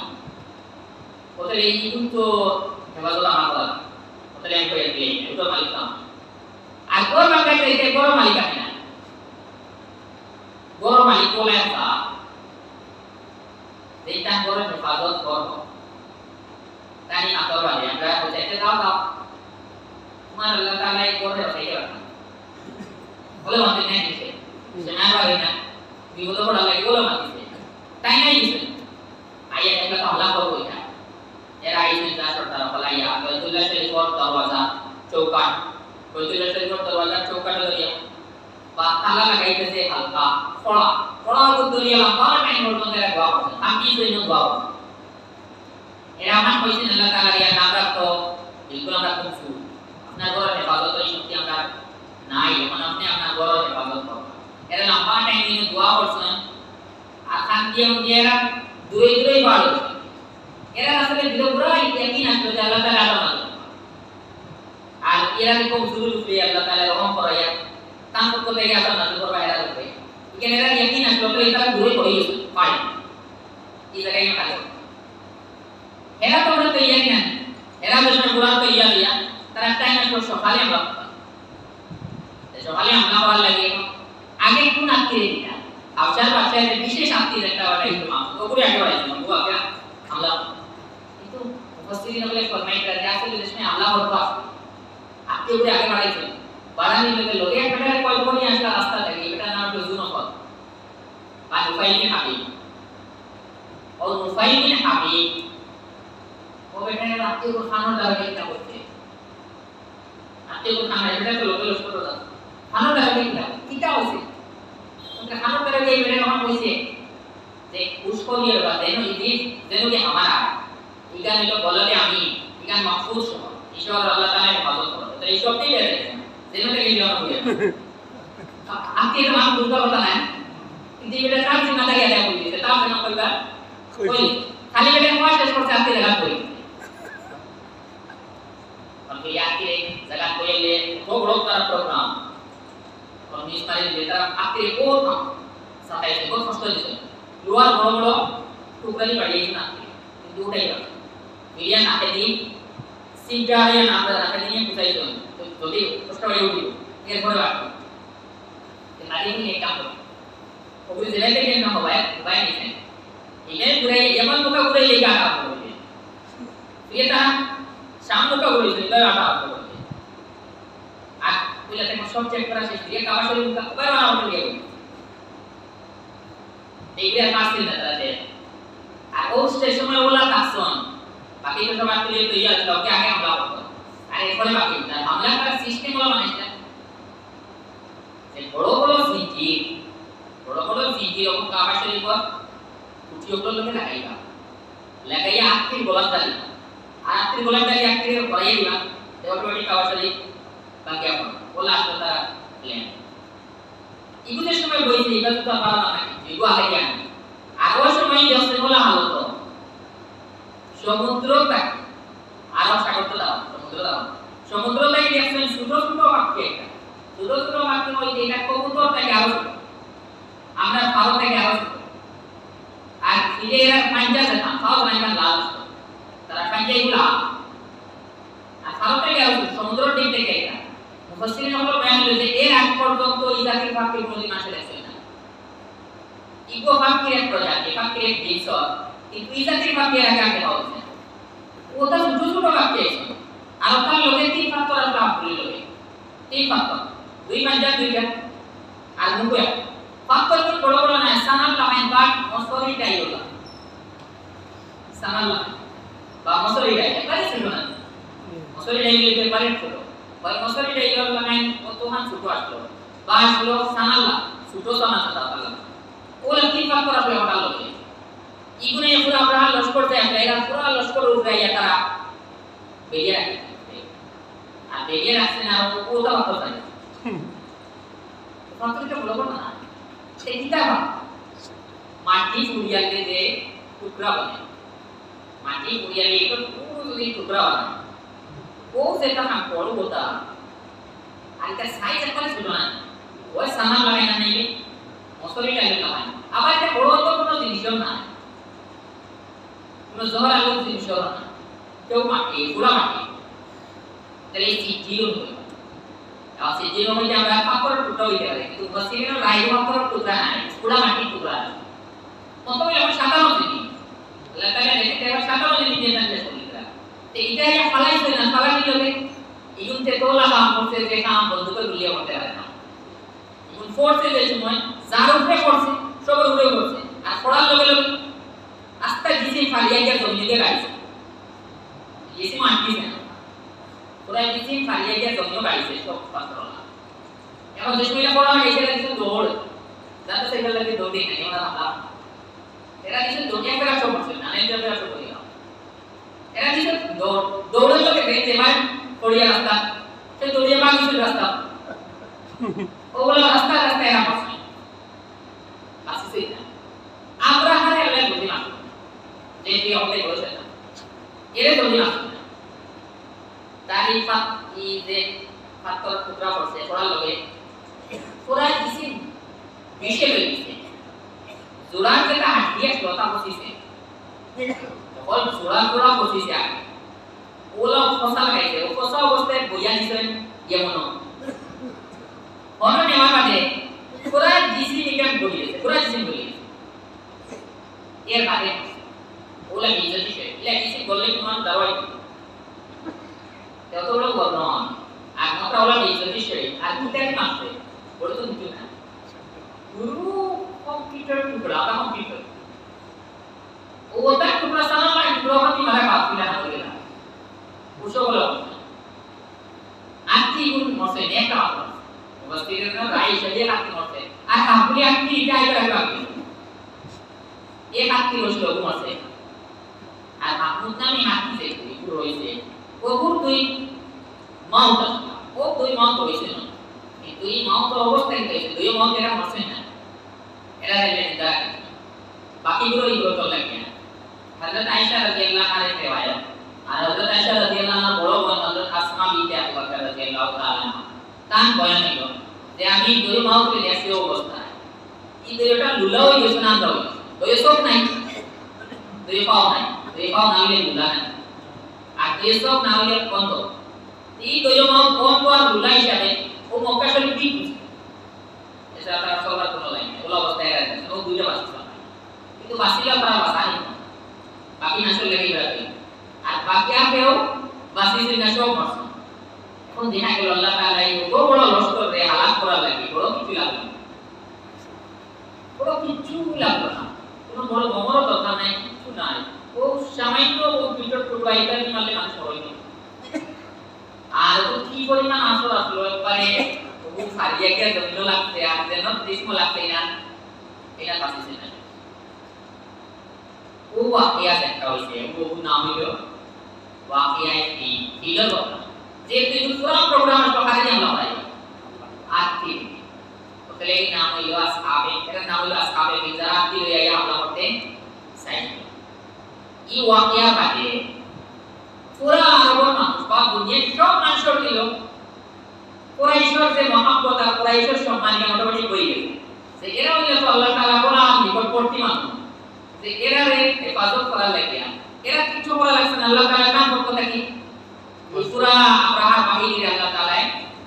ওদের এই কিন্তু হেফাজত আমার করা তাহলে আমি কই দিই এটা মালিক না আর কোন বাংলা চাইতে বড় মালিক আছে না বড় মালিক বলে আছে এইটা বড় হেফাজত করব তাই আতর বাড়ি আমরা বলতে দাও তোমার আল্লাহ তাআলা এই করে রাখে বলে মানতে নাই দিছে সেনা বাড়ি না বিপদ পড়া লাগে বলে মানতে তাই নাই দিছে আইয়া একটা হামলা করব এটা এর আইছে যা সরকার ফলাইয়া বাইতুল্লাহ শরীফের দরওয়াজা চৌকাট বাইতুল্লাহ শরীফের দরওয়াজা চৌকাট লইয়া বা তালা লাগাইতেছে হালকা পড়া দুনিয়া লম্বা টাইম পর্যন্ত রাখবা আমি জন্য গাও এরা আমার কইছেন আল্লাহ তাআলা ইয়া নাম রাখতো বিলকুল আমরা কমছু আপনার ঘরের হেফাজত এই শক্তি আমরা নাই এখন আপনি আপনার ঘরের হেফাজত করুন এরা লম্বা টাইম নিয়ে দোয়া করছেন আর খান দিয়ে এরা দুই ভালো এরা আসলে বিরোধরা ইয়াকিন আসলে যে আল্লাহ তাআলা আদম আর এরা কি কোন শুরু করে আল্লাহ তাআলা রহম করায়া তার পক্ষ থেকে আসলে না করবা এরা করে এখানে এরা ইয়াকিন আসলে এটা দূরে করে পারে এই জায়গায় কাজ এরা তো ওরা তৈরি না এরা যখন কুরআন তৈরি লিয়া তারা টাইম আসলে সকালে আমরা সকালে আমরা ভালো লাগে আগে কোন আত্মীয় দিতা আফসার বাচ্চাদের বিশেষ আত্মীয় একটা ওটা একটু ওগুলো একেবারে বুয়া কে আমরা কিন্তু মুফাসসিরিন বলে ফরমাইতে যে আসলে দেশে হামলা হতো আপনি উপরে আগে বাড়াইছেন বাড়ানি লোকে একটা কয় বনি আসলা রাস্তা থেকে এটা নাম হলো জুনফত বা নুফাইল বিন হাবিব और नुफाइल बिन हाबिब वो बेटा आपके को खाना डाल के क्या बोलते हैं आपके को खाना बेटा तो लोग उसको तो खाना डाल के क्या होते उनका खाना डाल के बेटा हम वैसे देख उसको ये बात है ना ये देखो कि हमारा इधर ये तो बोला कि आमी इधर महफूज हो ईश्वर अल्लाह ताला ने हिफाजत करो तो ये सब नहीं है देखो कि ये जाना हुआ आपके तो हम दूसरा बताना है कि बेटा साथ जिम्मेदारी अदा हुई है तब हम कोई बात कोई खाली बेटे पांच वर्ष पर आपकी जगह कोई और फिर याद की जगह कोई ले वो बड़ो का प्रोग्राम और मिस मारे लेता आपके को था सफाई से बहुत फर्स्ट है luar boro-boro tukali padi na itu udah ya pilihan akademi sehingga yang ada akademi yang bisa itu jadi first kali itu ini boleh waktu tadi ini kamu oke jadi ini nama baik ini ini udah zaman muka udah lega apa kita शाम को बोले थे आता आपको आज बोले थे सब चेक करा से ये कावा से उनका बड़ा हो गया देखिए पास दिन रहता है और उस स्टेशन में बोला ताकसन बाकी तो सब आपके लिए तो ये लोग क्या क्या हमला होता अरे कोई बाकी नहीं हमला का सिस्टम वाला बनाया ये बड़ो सीटी और कावा से ऊपर कुछ ऊपर लगे लगाया आपकी गोलंदाजी आखिरी गोलंदाजी आखिरी पढ़ाई दिया तो ऑटोमेटिक आवाज़ बाकी अपन बोला आता था प्लेन इगु देश में बोई थी इगु तो पारा ना इगु आगे क्या आगो समय जब से बोला हाल तो समुद्र तक आराम सागर तो दाव समुद्र तक देखते सुदो वाक्य में ये कबूतर तक आवाज़ আমরা ভারত থেকে আওয়াজ আর ফিরে এরা পাঞ্জা যেত খাওয়া পাঞ্জা লাল তারা পাঞ্জা এগুলা আর ভারত থেকে আওয়াজ সমুদ্র দিক থেকে এটা মুফাসসিরিন হলো বয়ান দিয়েছে এর আগ পর্যন্ত ইজাতির ফাকির কোনো মাসে দেখছে না ইগো ফাকির এক প্রজাতি ফাকির এক জিনিস কিন্তু ইজাতির ফাকির আগে আগে হচ্ছে ওটা ছোট ছোট বাক্য আছে আর তার লোকের তিন ফাক্টর আছে আপনি লোকে তিন ফাক্টর দুই পাঞ্জা দুইটা আর মুগয়া faktor itu boro-boro na sanal lain bak mosori dayola sanal ba mosori dayola kali sebenarnya mosori dayola itu paling ছোট ওই mosori dayola lain Tuhan ছোট আসলো বা আসলো sanal ছোট sana সাদা পালা ওলা তিন faktor আছে ওটা লোকে ইগুনে পুরো আব্রাহাম লস্কর তে এরা পুরো লস্কর উড়াইয়া তারা বেরিয়ে আসছে আর বেরিয়ে আসছে না ওটা faktor তাই faktor itu boro-boro না সেটা মাটি পুড়িয়ালে যে টুকরা বনে মাটি পুড়িয়ালে একটু পুরো যদি টুকরা বনে ও সেটা না বড় হতা আর এটা সাইজ একটা ছিল না ওই সামান লাগাই না নেই মসলি লাগাই লাগাই আবার এটা বড় তো কোনো জিনিস না কোনো জহর আলো জিনিস না কেউ মাটি পুরা মাটি তাহলে এই জিরো হবে আসে যে মধ্যে আমরা পাথর টুকরা হইতে পারে কিন্তু মসজিদের লাইভ পাথর টুকরা নাই পুরা মাটি টুকরা ততই আমরা সাধারণ জিনিস আল্লাহ তাআলা দেখতে আমরা সাধারণ জিনিস দিয়ে না করিরা তো এটা ইয়া ফালাইছে না ফালাই দিলে ইগুনতে তোলা কাম করতে যে কাম বন্ধুকে গুলিয়ে করতে পারে না ইগুন ফোর্সে যে সময় যার উপরে পড়ছে সবার উপরে পড়ছে আর পড়ার লগে লগে আস্তে দিছে ফালিয়া গিয়ে জমিতে গাইছে এসে মাটি না পুরা দিছে ফালিয়া গিয়ে জমিতে গাইছে সব পাথরলা এখন যে সময়টা পড়া হয় এসে কিছু দৌড় যাতে সেগুলো লাগে দৌড়ে নাই আমরা আমরা এরা কিছু দৌড়িয়া করা সব করছে না নেই যাবে সব করিয়া এরা কিছু দৌড়ের লোকে দেখতে ভাই পড়িয়া রাস্তা সে দৌড়িয়া বাকি কিছু রাস্তা ওগুলো রাস্তা রাস্তা এরা করছে আসছে না আমরা হারে এলে বুঝি না যে কি হবে বলছে না এরে দৌড়ি না তারিফা ই যে পাথর টুকরা করছে পড়া লগে পুরা কিছু বেশি হয়ে গেছে জোড়া যেটা হাঁটিয়ে শ্লোতা বসিছে যখন জোড়া বসিছে ওলা ফসা লাগাইছে ও ফসা অবস্থায় বইয়া দিছেন যেমন অন্য নেওয়ার বাদে পুরা জিসি নিকাম বলিয়েছে পুরা জিসি বলিয়েছে এর বাদে ওলা বিজতি সে ইলা কিছু বললে তোমার দাওয়াই যত বড় বর্ণন আর মাত্র ওলা বিজতি সে আর কিটাকে মাত্রে বড় তো কিছু না গুরু কম্পিউটার টুকরা আটা কম্পিউটার ওটা টুকরা সানা মানে টুকরা হতে মারা কাজ না হয়ে গেল উসো বলো আত্মি গুণ মসে নেকা উপস্থিতের না রাই সজে হাত মরতে আর আপনি আত্মি যাই করে রাখবেন এক আত্মি বসলো মরতে আর মাহমুদ নামে আত্মি সে পুরো হইছে ওগুর দুই মাউত ও দুই মাউত হইছে না এই দুই মাউত অবস্থায় হইছে দুই মাউত এরা মরছে না এরা লেলে দা বাকিগুলো ইগো তো লাগে হযরত আয়েশা রাদিয়াল্লাহু আনহা রিওয়ায়াত আর হযরত আয়েশা রাদিয়াল্লাহু আনহা বড় বোন হযরত আসমা বিনতে আবু বকর রাদিয়াল্লাহু তাআলা তান বয়ান হলো যে আমি দুই মাউতকে দেখছি অবস্থায় এই দুইটা লুলা হই গেছে না দাও দুই সব নাই দুই পাও না হইলে লুলা নাই আর দুই সব না হইলে বন্ধ এই দুই মাউত বন্ধ আর লুলা হিসাবে ও মক্কা শরীফ ঠিক এটা তার সবার কোনো লাইন ওলা অবস্থায় আছে ও দুইটা বাঁচছে কিন্তু বাঁচিলা তারা বাঁচানি বাকি নাশক লেগে যাবে আর বাকি আপেও বাঁচিছে না সব মরছে এখন দেখা গেল আল্লাহ তাআলা এই বড় লস্কর রে হালাক করা লাগে বড় কিছু লাগলো না কোনো বড় বড় কথা নাই কিছু নাই ও সামান্য কম্পিউটার টুকরা এটা কি মারলে মানুষ হইল আর ও কি পরিমাণ আসর আসলো একবারে ও সারিয়া গিয়ে জমিল লাগছে আর যেন দেশম লাগছে না এটা বাঁচিছে না ও ওয়াকিয়া একটা হইছে ও নাম হলো ওয়াকিয়া ফিলর কথা যে তুই পুরো প্রোগ্রাম সকালে আমরা পাই আত্মি তাহলে এই নাম হলো আসহাবে এর নাম হলো আসহাবে বিজারা আত্মি লইয়া আমরা করতে চাই এই ওয়াকিয়া বাদে পুরো আরব মানুষ বা দুনিয়ার সব মানুষের দিল কুরাইশের যে মহব্বত আর কুরাইশের সম্মান মোটামুটি হয়ে গেছে যে এরা হইলো তো আল্লাহ তাআলা কোরআন নিকটবর্তী মানুষ যে এরারে হেফাজত করা লাগিয়া এরা কিছু করা লাগছে না আল্লাহ তাআলা কাম করতে থাকি পুরা আব্রাহা বাহিনীর আল্লাহ তাআলা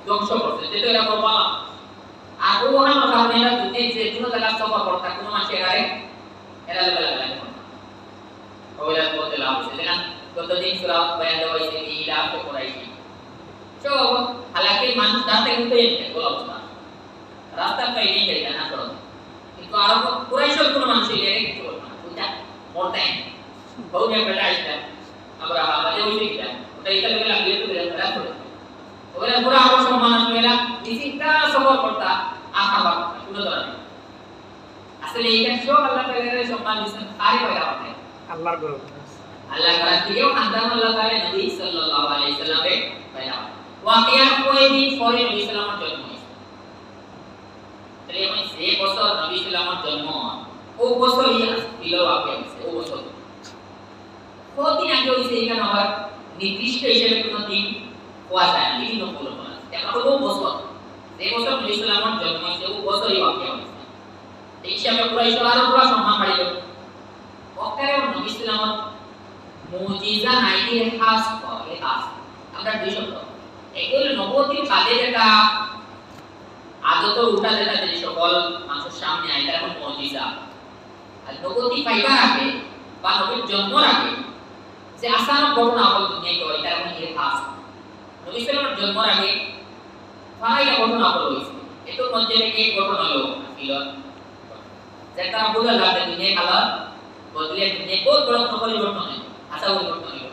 ধ্বংস করতে যেটা এরা করবা আর ও ওখানে কারণে এরা যদি যে কোনো জায়গা সফর করতে কোনো মানুষ এরা লাগে ওরা বলতে লাভ হচ্ছে না কতদিন সূরা বয়ান দেওয়া হয়েছে কি লাভ তো করাইছি সব হালাকি মানুষ দাঁতে কিন্তু এই অবস্থা রাস্তা পাইনি যাইতা না করো কিন্তু আরব কুরাইশের কোনো মানুষ এর কিছু করবে না বুঝা মরতেন বহু বেলা আইতা আব্রাহা বাজে হইছে কিটা ওটা এটা লাগে লাগিয়ে তো বেলা করে ওরা পুরো আরব সব মানুষ মেলা নিচিন্তা সফর করতা আখাবা শুনো ধরে আসলে এইটা সব আল্লাহ তাআলার সম্মান দিবেন আরে পয়দা হবে আল্লাহর গরব আল্লাহ তাআলা দিও খানদান আল্লাহ তাআলা নবী সাল্লাল্লাহু আলাইহি সাল্লামের পয়দা ওয়াকিয়া কোই দিন পরে নবী সাল্লামের জন্ম হয়েছে তাহলে আমি যে বছর নবী সাল্লামের জন্ম ও বছরই ছিল ওয়াকিয়া হয়েছে ও বছর কতদিন আগে হয়েছে এখানে আবার নির্দিষ্ট হিসেবে কোনো দিন হওয়া যায় না বিভিন্ন পরিমাণ এটা হলো বছর যে বছর নবী সাল্লামের জন্ম হয়েছে ও বছরই ওয়াকিয়া হয়েছে এই হিসাবে কুরাইশ আরো পুরো সম্মান বাড়িল ওখানে নবী সাল্লামের মুজিজা নাইকে খাস করে খাস আমরা দুই শব্দ এগুলো নবতির কাজে যেটা আদত উঠা যেটা যে সকল মানুষের সামনে আইতা এখন মুজিজা আর নবতি পাইবার আগে বা নবীর জন্মের আগে যে আসান ঘটনা হল দুনিয়ায় হয় এটা এখন এর খাস নবী সাল্লামের জন্মের আগে ফাইলা ঘটনা হল হইছে এত মধ্যে এক ঘটনা হলো ছিল যেটা বলা যাবে দুনিয়ায় খালা বদলে দুনিয়ায় বহুত বড় পরিবর্তন হয় আশা পরিবর্তন হলো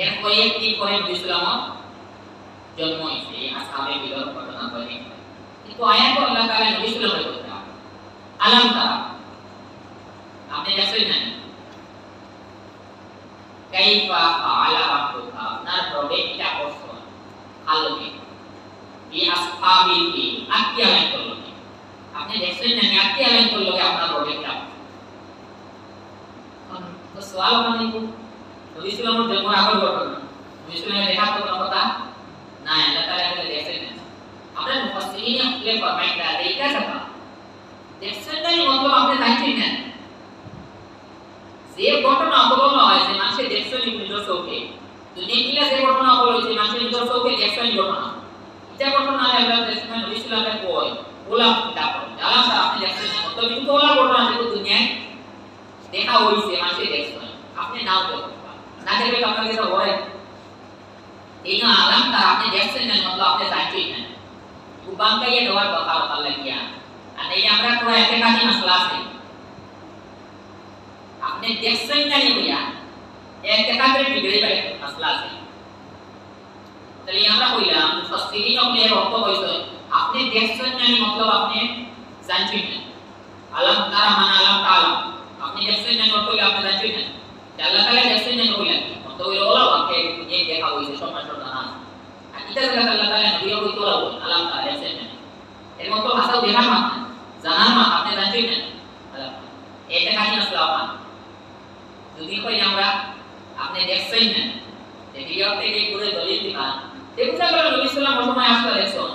এর কয়েকদিন পরে নবী সাল্লামের জন্ম হয়েছে আসহাবে বিলর ঘটনা বলে কিন্তু আয়াত আল্লাহ তাআলা নবী সাল্লাল্লাহু আলাইহি ওয়াসাল্লাম আলাম তারা আপনি দেখছেন না কাইফা ফাআলা রাব্বুকা আপনার প্রভু এটা করছেন আলোকে এই আসহাবিকে আকিয়া লাইন করলো আপনি দেখছেন না আকিয়া লাইন করলো আপনার প্রভু এটা তো সওয়াল মানে নবী সাল্লাল্লাহু আলাইহি ওয়াসাল্লামের আগের ঘটনা নবী সাল্লাল্লাহু দেখা তো কথা না আল্লাহ তাআলা বলে দেখছেন না আমরা মুফাসসিরিন আসলে ফরমাইন দা এইটা কথা দেখছেন না মতলব আপনি জানেন না যে ঘটনা বলল হয় যে মানুষে দেখছেন নিজের চোখে দুনিয়া কিলা যে ঘটনা বলল যে মানুষে নিজের চোখে দেখছেন ঘটনা এটা ঘটনা আল্লাহ দেখছেন নবী সাল্লাল্লাহু আলাইহি ওয়াসাল্লাম ওলা তারপর আল্লাহ আপনি দেখছেন না তো কিন্তু ওলা ঘটনা যে দুনিয়ায় দেখা হইছে মানুষে দেখছেন আপনি নাও তো না দেখলে তো আপনাকে তো হয় এই না আলাম তার আপনি দেখছেন না মতলব আপনি জানছেন না কুবাং का ये दौर बताओ अल्लाह किया અને એ আমরা થોડા એકેકાની મસલા છે আপনি দেখছেন না নি भैया একেকাতে বিগড়ে গেল মসলা છે তাহলে আমরা কইলাম মুফাসসিরিন আপনি অর্থ কইছে আপনি দেখছেন না নি মতলব আপনি জানছেন না আলাম তারা মানে আলাম তাআলা আপনি দেখছেন না অর্থ কি আপনি জানছেন না আল্লাহ তাআলা দেখছেন না কইলা তো ওই ওলা আপনি এই দেখা হইছে সম্মান না আর এটা জায়গা আল্লাহ তাআলা নবী কইতো আলাম তাআলা দেখছেন না এর মত ভাষা দেখা না জানার মা আপনি জানছেন না এটা কাহিনী আসলে আপনি যদি কই আমরা আপনি দেখছেন না এই ভিডিও থেকে পুরো দলিল দিবা দেখুন আমরা নবী সাল্লাল্লাহু আলাইহি ওয়াসাল্লাম আসলে দেখছেন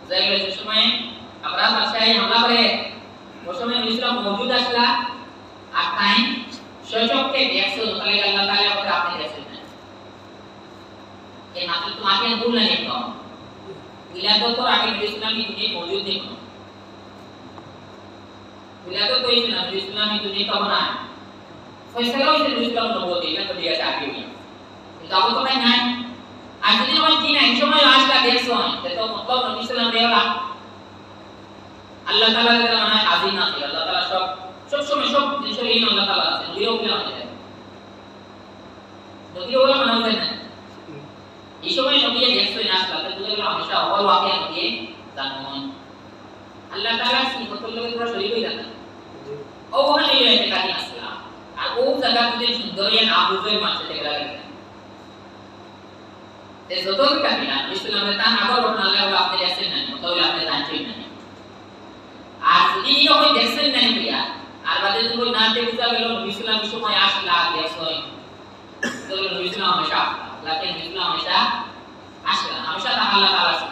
যাইলে যে সময় আমরা বাসায় হামলা করে ওই সময় নবী সাল্লাল্লাহু মওজুদ আসলা আর টাইম শৈশবকে দেখছেন তাহলে আল্লাহ তাআলা বলে আপনি দেখছেন না এই মাত্র তোমাকে বললেন একদম विलादत और आगे इस्लामी दुनिया मौजूद नहीं होना विलादत तो इस्लामी दुनिया का होना है फैसला इसे इस्लाम न होते हैं तो दिया जाके हुई किताबों तो मैं नहीं आज दिन वाली चीज़ है जो मैं आज का देख सो है तो मतलब नबी इस्लाम देगा अल्लाह ताला का नाम है आज़ीम ना अल्लाह ताला सब जिसको ये अल्लाह ताला से नबी को क्या है नबी को क्या मनाते हैं এই সময় নবী দেখছেন আসলা তো দুটো হামেশা অল ওয়াকিয়া নবী জানেন আল্লাহ তাআলা সিফাতুল লগে পুরো শরীক হই যায় ও ওখানে এই কাহিনী আসলা আর ও জায়গা যদি সুন্দর या না বুঝে মানতে দেখলা তে যত কাহিনী না ইসলামে তা আগর ঘটনা আল্লাহ আপনি দেখছেন না তাহলে আপনি জানছেন না আর যদি ওই দেখছেন না দিয়া আর বাদে যদি না দেখে বুঝা গেল ইসলাম সময় আসলা দেখছেন তাহলে ইসলাম হামেশা लेकिन इस्लाम हमेशा आशरा हमेशा अल्लाह ताला से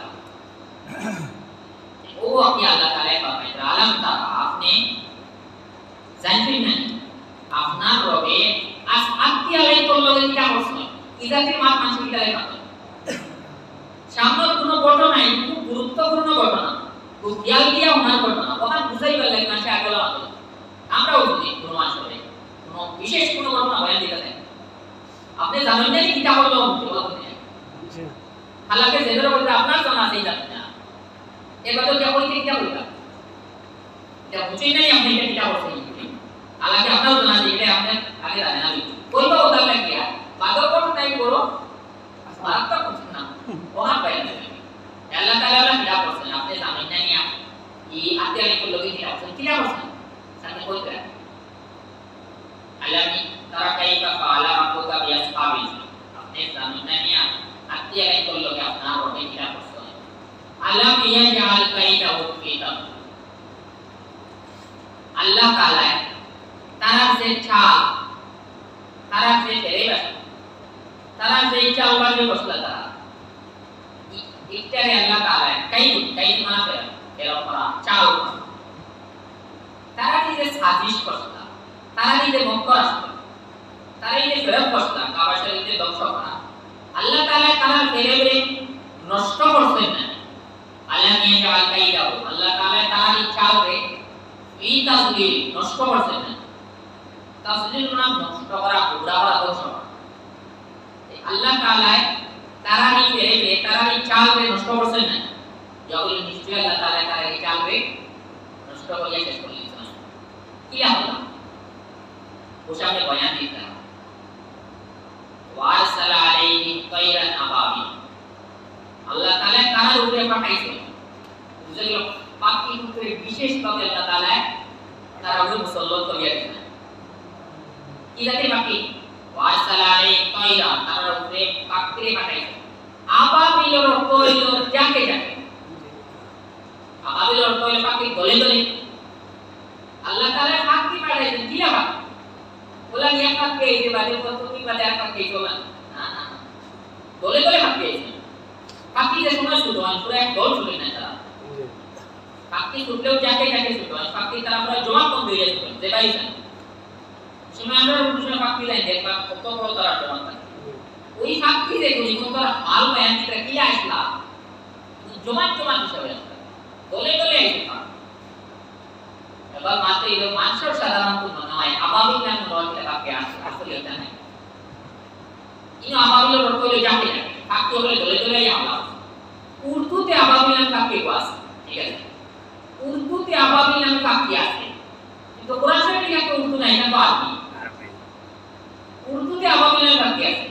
वो अपने अल्लाह ताला का आलम था आपने जानते नहीं अपना रोबे आज आपकी अल्लाह तो लोग क्या बोलते हैं इधर के मात मानसिक क्या लेता सामने কোনো ঘটনা খুব গুরুত্বপূর্ণ ঘটনা খুব খেয়াল দিয়া ওনার ঘটনা ওখানে বুঝাই গেল না সে আগলা আমরাও বুঝি কোনো আসলে কোনো বিশেষ কোনো ঘটনা বয়ান দিতে চাই আপনি জানেন না কি তা হলো জি হালাকে জেনারে বলতে আপনার জানা আছে জানেন না এবার তো কেবল কি বলবা এটা বুঝেই নাই আপনি এটা কি বলছেন হালাকে আপনার জানা আছে এটা আপনি আগে জানেন না কইবা ওদার লাগিয়া বাদর কোন টাইম করো বারটা বুঝছেন না ওহা পাইলেন আল্লাহ তাআলা কি বলছেন আপনি জানেন না নিয়া এই আত্মীয় লোক কি বলছেন কি বলছেন সামনে কইতে আল্লাহ তারা কাইফা ফাআলা রাব্বুকা বিআসহাবিল আপনি জানেন না নিয়া আত্মীয় লোক আপনার রবে কি বলছেন আলাম ইয়াজআল কাইদাহু ফি তাম আল্লাহ তাআলা তারা যে চাল তারা যে ফেরেবা তারা যে চাল বাজে বসলা তারা ইত্যাদি আল্লাহ তাআলা কাইদ মানে ফেরা করা চাল তারা যে সাজিশ করলা তারা যে মক্কা আসলো তারা যে প্রয়োগ করলা কাবা শরীফে ধ্বংস করা আল্লাহ তাআলা তারা ফেরেবে নষ্ট করছেন না আল্লাহ নিয়ে যাওয়ার কাইদাও আল্লাহ তাআলা তার চালবে এই তাসবির নষ্ট করছেন না তাসবির নাম নষ্ট করা পুরা করা ধ্বংস করা আল্লাহ তাআলা তারা এই ফেরেবে তারা এই চালবে নষ্ট করছেন না যখন নিশ্চয় আল্লাহ তাআলা তারা এই চালবে নষ্ট করিয়া শেষ করে দিয়েছেন কি হলো ওসামে বয়ান দিতে ওয়ারসালা আলাইহিম তায়রান আবাবিল আল্লাহ তাআলা তার উপরে পাঠাইছেন যেগুলো পাখি উপরে বিশেষ ভাবে আল্লাহ তাআলা তার উপরে মুসল্লত করিয়া দিয়েছেন কি জাতি পাখি ওয়ারসালা আলাইহিম তায়রান তার উপরে পাখি পাঠাইছেন আবাবিল অর্থ হইল যাকে যাকে আবাবিল অর্থ হইল পাখি দলে দলে আল্লাহ তাআলা পাখি পাঠাইছেন কি লাভ बोला ये का के ये बारे को तो की बात है का के बोला ना ना बोले बोले हक्के बाकी जे समय शुरू हुआ पूरा एक दौड़ शुरू नहीं था बाकी छुटले जाके जाके शुरू हुआ बाकी तरह पूरा जमा कौन दिया शुरू दे भाई सन समय अंदर उसने बाकी लाइन देख बात तो बहुत तरह जमा था वही बाकी देखो ये कौन तरह हाल बयान की तरह किया इसला जमा जमा दिशा में बोले बोले ऐसा বা মাত্র এই মানুষের সাধারণত মনে হয় আবাবিল নাম রয়েছে বাকি আসলে এটা নাই ইনো আবাবিল অর্থ হলো যাকে ফাঁকি হলে দলে দলে আমরা উর্দুতে আবাবিল নাম ফাঁকি আছে ঠিক আছে উর্দুতে আবাবিল নাম ফাঁকি আছে কিন্তু কোরআন শরীফে একটা উর্দু নাই না তো আরবি উর্দুতে আবাবিল নাম ফাঁকি আছে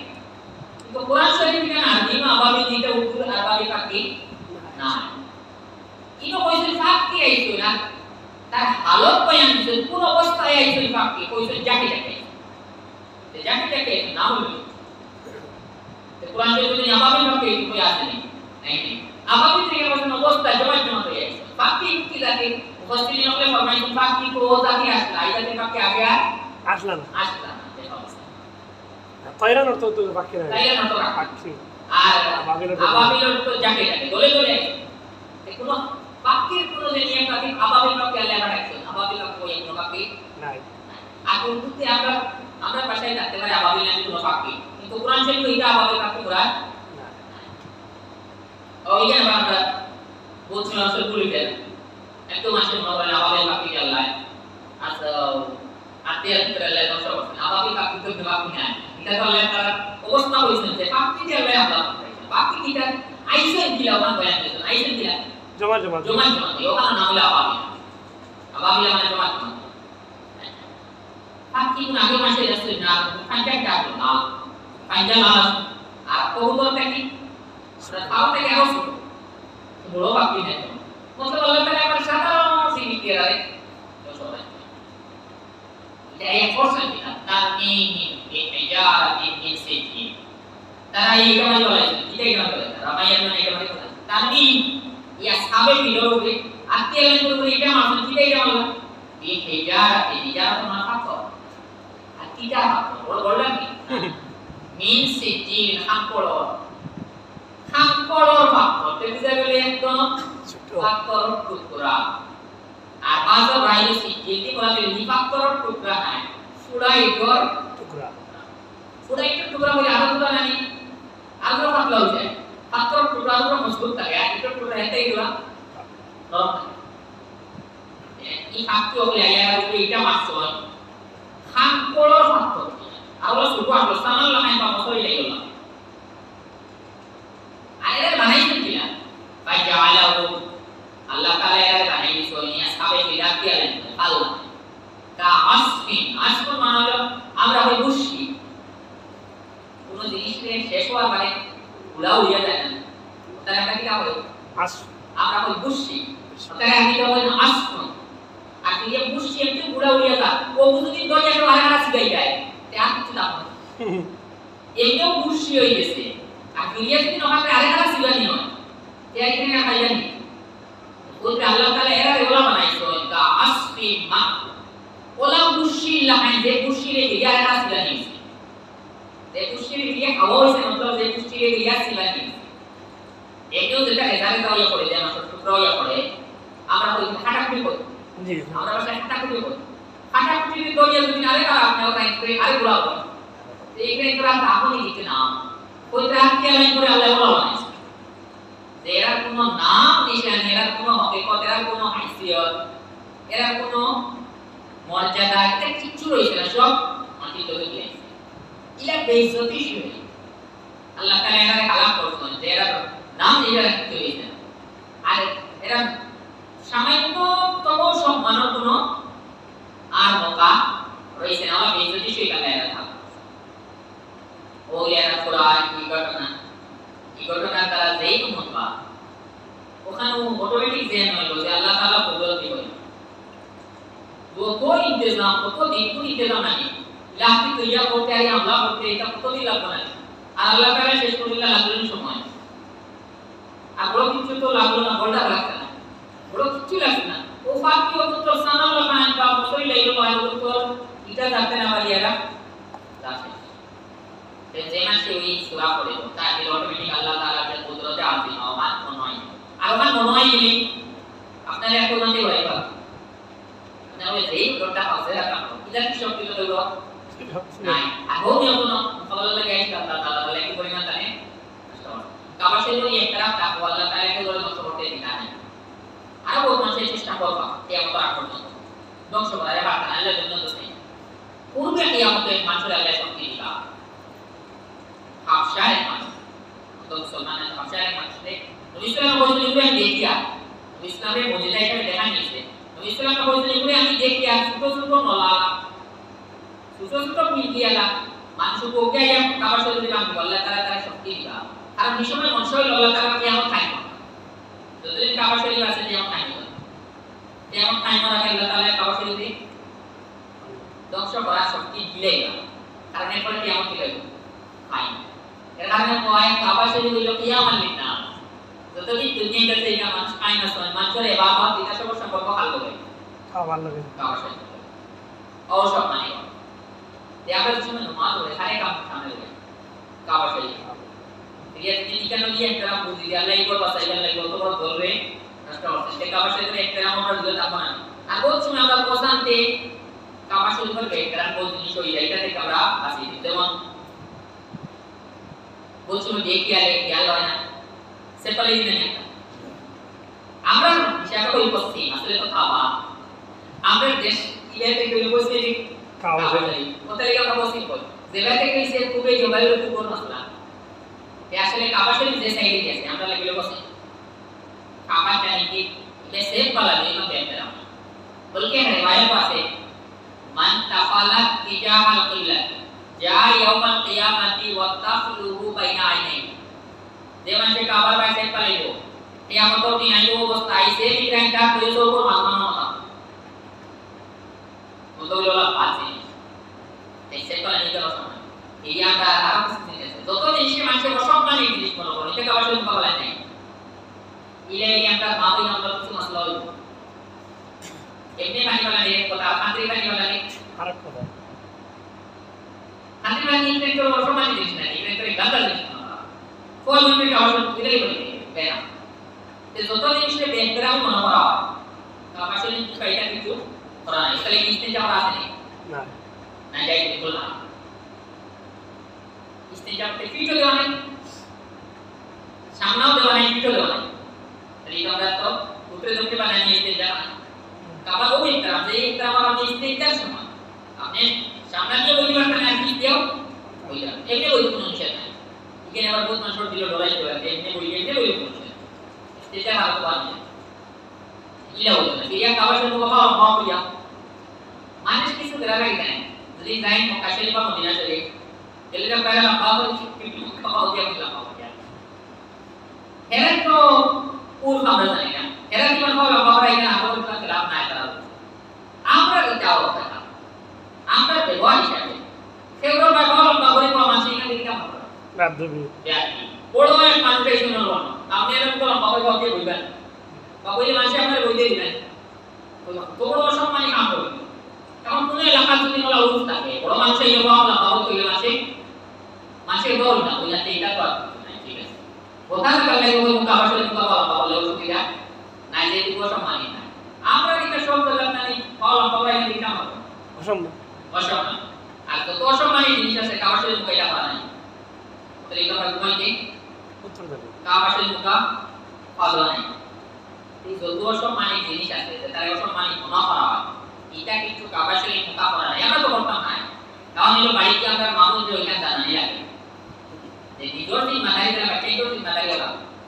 কিন্তু কোরআন শরীফে কেন আরবি না আবাবিল দিতে উর্দু আরবি ফাঁকি না ইনো কইছে ফাঁকি আইছো না তার হালত বয়ান দিছে কোন অবস্থায় আইছো ফাঁকি কইছে যাকে যাকে না হলো কোরআন শরীফে আবাবিল ফাঁকি কই আছে নাই আবাবিল থেকে বসে অবস্থা জমা হয়ে আছে ফাঁকি কি লাগে মুফাসসিরিন বলে ফরমাইছেন ফাঁকি তো জাতি আসলা আইদাতে ফাঁকি আগে আসলা না তাইরান অর্থ তো ফাঁকি না তাইরান অর্থ ফাঁকি আর আবাবিল অর্থ যাকে দলে দলে কোন ফাঁকির কোন যে নিয়ম থাকে আবাবিল ফাঁকি আল্লাহ রাখছেন আবাবিল ফাঁকি কোন ফাঁকি নাই আর উর্দুতে আমরা ভাষায় থাকতে পারে আবাবিল নামে কোন ফাঁকি কিন্তু কোরআন শরীফে এটা আবাবিল ফাঁকি কোরআন না ওইখানে আমরা বলছিলাম আসলে ভুলে গেল একদম আসলে মনে হয় আবাবিল ফাঁকি আল্লাহ আচ্ছা আত্মীয় আল্লাহ দশ বছর আবাবিল ফাঁকি তো ফাঁকি না এটা তো আল্লাহ তার অবস্থা হয়েছে যে ফাঁকি দিয়ে আল্লাহ আল্লাহ ফাঁকি কিটা আইসেন দিলা ওখানে বয়ান করেছেন আইসেন দিলা জমা ওখানে নাম হলো আবাবিল মানে জমা ফাঁকি কোন আগে মাসে আসলে না ফাঁকিটা আসলো না ফাঁকিটা না আর কবুতরটা কি তাও থেকে আসো বড় ফাঁকি নেই মতলব আল্লাহ তাআলা আমার সাধারণ সিনি দিয়ে রাখে এটা এক কোশ্চেন না তার হিজারাতিন মিন সিদ্দিন তারা এই কাজ বলে এটাই কাজ বলে রামায়ণ মানে এটা মানে কথা তানি ইয়া সাবে বিরোধে আত্মীয় করে এটা মানে কিটা এটা বলা এই হিজারাত মানে ফাঁকর আর কিটা ফাঁকর বললাম কি মিন সিদ্দিন ফাঁকর ফাঁকর বুঝা গেলে একদম ফাঁকর টুকরা আর বাজার রাইলে সিদ্দিন বলা গেলে নি ফাঁকর টুকরা নাই সুড়াইটর টুকরা হলে আরো টুকরা নাই আরো পাতলা হয়ে যায় ফাঁকর টুকরা তো মজবুত থাকে আর এটা টুকরা এটাই গলা নরম এই ফাঁকটি হলে আয়ার উপরে এটা মারছো ফাঁকর ফাঁকর আর শুধু আমরা সানাল লাগাই বা মসই লাগলো না আয়ার বানাইছেন কিনা ভাই জাআলাহু আল্লাহ তাআলা এর বানাইছো নিয়া সাবে বিরাট দিয়ে আল্লাহ কা আসমিন মানে হলো আমরা ওই বুঝি কোন জিনিসের শেষ হওয়ার মানে উড়া উড়িয়ে যায় না তার একটা কি হবে আমরা ওই বুঝি তার আমি তো ওই আসমিন আর কি বুঝি একটু উড়া উড়িয়ে যায় ও যদি দয়াকে আরেকটা শিখাই যায় তে আর কিছু না হয় এইটাও বুঝি হয়ে গেছে আর ক্রিয়া যদি না হয় আরেকটা শিখানি হয় তে এখানে না খাইয়া নি ওই আল্লাহ তাআলা এরা এগুলা বানাইছো কা আসমিন মা ওলা বুশির লাহাই যে বুশিরে দিয়া রাখা ছিলানি যে বুশিরে দিয়া খাওয়া হইছে মতলব যে বুশিরে দিয়া ছিলানি একেও যেটা রেজাল্ট দেওয়া করে যে আমরা টুকরাও করে আমরা ওই হাঁটাকুটি করি জি আমরা বাসায় হাঁটাকুটি করি হাঁটাকুটি দলিয়া যদি আরে কারা আপনি ওটা করে আরে গুলা করে এইখানে তোরা তাহনি দিতে না ওই রাখতে আমি করে আল্লাহ বলা বানাইছে যে এরা কোনো নাম নিশান এরা কোনো হকিকত এরা কোনো হাইসিয়ত এরা কোনো মর্যাদা এটা কিছু রয়েছে না সব মাটির লোকে দিয়েছে ইলা বেইজ্জতি শুনে আল্লাহ তাআলা এরা কালাম করছেন যে এরা নাম এরা রাখতে হইছে আর এরা সামান্য তব সম্মানের কোনো আর মকা রয়েছে না বেইজ্জতি শুই কালা এরা থাক ও এরা পুরা কি ঘটনা তারা যেই মতবা ওখানে অটোমেটিক জেন হলো যে আল্লাহ তাআলা কুদরত দিবেন वो कोई इंतजाम को दिन को इंतजाम नहीं लाखी तैयार होते हैं हमला करते हैं तब तो नहीं लग बनाए আর আল্লাহ তাআলা শেষ করিলা লাগলেন সময় আর বড় কিছু তো লাগলো না বড়টা লাগছে না বড় কিছু লাগছে না ও ফাঁকি ও তো সানাল লাগান বা মসই লাইলো হয় তো এটা থাকতে না পারিয়ারা আছে যে মাসে ওই সূরা পড়ে তাহলে অটোমেটিক আল্লাহ তাআলার কুদরতে আসবে আমার মনে হয় আর আমার মনে হয় কি আপনারা এখন জানতে পারবেন নাও এই ডোটা আছে রাখা এটা কি শক্তি তো দেব নাই আর হোক না সকল লাগে আল্লাহ তাআলা বলে কি পরিমাণ জানে কাবা শরীফে একটা তাকওয়া আল্লাহ তাআলাকে বলে নষ্ট করতে দিনা নাই আর বহুত মানুষ চেষ্টা করবা কিয়ামত আগ পর্যন্ত ধ্বংস করার বার্তা আল্লাহ জন্য তো সেই পূর্বে কিয়ামতে মানুষের আল্লাহ শক্তি দিবা হাফশায় মানুষ তো মুসলমানের হাফশায় মানুষকে নবী সাল্লাল্লাহু আলাইহি ওয়াসাল্লাম দেখিয়া নবী ইসলামের মুজিজা হিসেবে দেখা নিয়েছে নবী সাল্লাল্লাহু আলাইহি ওয়াসাল্লাম আমি দেখিয়া ছোট ছোট নলা ছোট ছোট পিটিয়ালা মানুষকে ওকে আইয়া কাবা শরীফে কাম আল্লাহ তাআলা শক্তি দিবা কারণ এই সময় মানুষ হইল আল্লাহ তাআলা কিয়ামত খাইবে যতদিন কাবা শরীফ আছে কিয়ামত খাইবে কিয়ামত খাইবে আগে আল্লাহ তাআলা কাবা শরীফে ধ্বংস করার শক্তি দিলেই না কারণ এরপরে কিয়ামত দিলে খাই এর কারণে কয় কাবা শরীফ হইল কিয়ামত লিখনা যতদিন দুনিয়ার কাছে এটা মানুষ খায় না সয় মানুষের ইবাদত এটা সব সম্পর্ক ভালো লাগে খাবার লাগে কাবা শরীফ অবসর মানে আমরা সময় নামাজ পড়ে সারে কাম সামনে লাগে কাবা শরীফ রিয়া তিনি কেন নিয়ে একটা বুঝি আল্লাহ এই কথা সাইকেল লাগে কত বড় ধরবে নষ্ট হচ্ছে কাবা শরীফের একটা আমরা দিলে তা না আর বহুত সময় আমরা পছন্দে কাবা শরীফের একটা বহুত জিনিস হই এটা থেকে আমরা আসি যেমন বহুত সময় দেখি আলে খেয়াল হয় না সেপালি দিন না আমরা হিসাব করি পশ্চিম আসলে তো খাওয়া আমরা দেশ ইলাতে কই বসে খাওয়া যায় ওটা লাগে আমরা পশ্চিম করি যেভাবে কইছে খুবই জবাইর খুব বড় মশলা ये আসলে কাবা শরীফ যে সাইডে আছে আমরা লাগলে বসে কাবা জানি কি ये सेफ वाला नहीं मैं कहता हूं बल्कि रिवायत पासे मन तफालत तिजाहल क़िल्लत जा यौमल क़ियामती व तफलुहु बैना आइनै जे मानसे काबार बाय सेफ पालाइबो कियामतोर दिन आइबो अवस्था आइसे इकराइटा पुलिसोर উপর মাসমান হতা মতগুলোলা পাছে এই সেফ পালা নিতে সময় এই আমরা আরো কিছু যত জিনিসকে মানুষের অসম্মানের জিনিস মনে করে এটা কাবার শরীফ বলা নাই ইলাই আমরা মাওই আমরা কিছু মাসলা হইব এমনি পানি বলা নেই কথা খান্ত্রি পানি বলা নেই আরেক কথা খান্ত্রি পানি ইনভেন্ট করে অসম্মানের জিনিস না ইনভেন্ট করে গান্দা জিনিস না কোন ইনভেন্ট অসম্মান দিলেই বলে বেনা যে যত জিনিসকে ব্যাকগ্রাউন্ড মনে করা হয় কাবার শরীফ কাইটা কিছু করা নাই তাহলে ইনস্ট্যান্ট আমরা আছে না না যাই বিলকুল না ইস্তেজাবতে ফিটও দেওয়া নাই সামনেও দেওয়া নাই ফিটও দেওয়া নাই তাহলে আমরা তো উপরে ধরতে পারি না ইস্তেজা কাবা ওই ইকরাম যে ইকরাম আপনি ইস্তেজার সমান আপনি সামনে দিয়ে বলি পারতেন আর কি দিও ওই এমনি ওই কোনো নিষেধ নাই এখানে আবার বহুত মানুষ দিল লড়াই করে এমনি ওই কোনো নিষেধ ইস্তেজা ভালো পাওয়া ইলা হতো না ফিরিয়া কাবা শুরু হওয়া হওয়া হইয়া মানুষ কিছু করা লাগে না যদি যাই মক্কা শরীফ বা Medina Sharif ele já pega na pauta e fica mal dia pela pauta. Era to pur আমরা জানি না এরা কি মানে বলা বাবা এখানে আমাদের সাথে লাভ না করা আমরা এটা অবস্থা আমরা ব্যবহার হিসাবে সেগুলো ব্যবহার বাবরে প্রমাণ শিখে দিতে হবে লাভ দেবে বড় হয় কনফিউশন হলো না আপনি এরকম বলা বাবা কাউকে বলবেন বাবুলে মাসে আপনারা বইতে দিবেন তো বড় সম্মানী কাম করবেন কারণ কোন এলাকা যদি নলা উঠে থাকে বড় মানুষের এই বাবা বাবা কইলে মাসে দৌড় না বুঝাতে এটা তো ঠিক আছে কোথায় গেলে ওই কাবা শরীফ বাবা বলে সুবিধা নাই যে দিব সম্মানী না আমরা এটা সব জানানি পাওয়া পাওয়া এনে দিতাম অসম্মান অসম্মান আর তো অসম্মানী জিনিস আছে কাবা শরীফ কইলা পারা নাই তাহলে এটা ঘুমাইতে উত্তর দেবে কাবা শরীফ পাওয়া নাই এই যত অসম্মানী জিনিস আছে তার অসম্মানী মনে করা হয় এটা কিছু কাবা শরীফ করা নাই আমরা তো করতাম না কারণ হলো বাড়িতে আমরা মামুল যে ওইখানে জানাই লাগে যে নিজের দিন মাথায় গেলে বাচ্চা নিজের দিন মাথায় গেল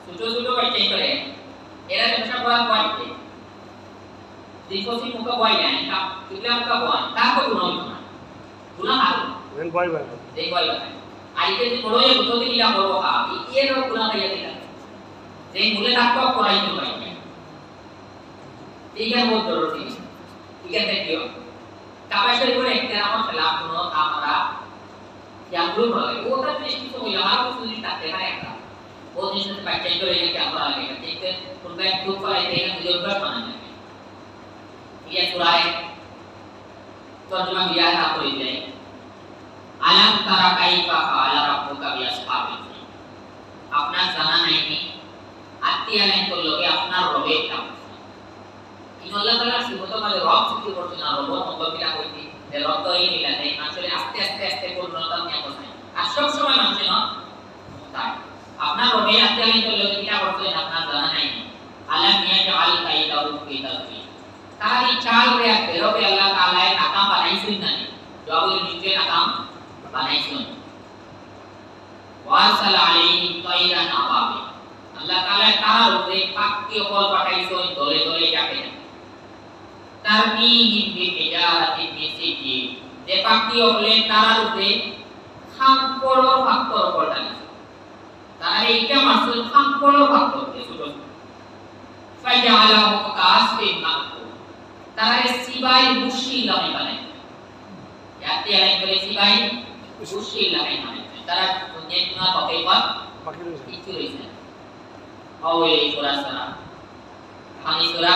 ছোট ছোট বাচ্চা করে এরা ব্যবসা করার পরে দীর্ঘদিন মুখ বয় নাই তা কিলা মুখ বয় তারপর গুনাহ হাল দেন বয় বয় এই বয় বয় আইতে যে বড় হয়ে কত দিন ইলা বড় হা এর গুনাহ হইয়া দিলা যে মূলে থাকতো করাই তো পাই ঠিক আছে বহুত জরুরি ঠিক আছে দেখিও কাবা শরীফের একটা আমার খেলাফ কোনো আমরা क्या ग्रुप रहे वो तो दृष्टि तो यहाँ को सुनी ताकते हैं क्या वो दृष्टि से बैठे तो ये क्या हो रहा है ठीक है उनका एक ग्रुप वाले थे मुझे उनका मानना है ये सुराय तो जब हम याद आपको ले आलम तरा काइफा फाला रब्बुका बि अस्हाबिल अपना जाना नहीं आती आने तो लोगे अपना रोबे का इन अल्लाह ताला सिबतो माले रब सिद्धि करते ना रब मुकबिला होती রক্ত এই নিলা নাই আসলে আস্তে আস্তে আস্তে পূর্ণতা নিয়ে বসে আর সব সময় মানুষ না তাই আপনার রবে আত্মালিত লোক কিটা করতে আপনার জানা নাই আলাম নিয়া জাল কাইদাউ কিতাবি তারা এই চাল রে ফেরবে আল্লাহ তাআলা নাকাম বানাইছেন না জবাব নিশ্চয় নাকাম বানাইছেন ওয়াসাল আলাইহিম তাইরান আবাবি আল্লাহ তাআলা তার উপরে পাখি কল পাঠাইছেন দলে দলে যাবে তারমিহিম বিহিজারাতিন মিসিজি যে পাখি হলে তার উপরে খামপড় ফাক্তর পড়াইছে তারা এইটা মাসুল খামপড় ফাক্তর ছোট ফাজালাহু কাসফিন মাকফুর তারা সিবাই মুশি লাগাই বানায় যাতে আলাই করে সিবাই মুশি লাগাই বানায় তারা দুনিয়া পাকে বাকি রয়েছে কিছু রয়েছে আওয়ে সূরা সারা হানি সূরা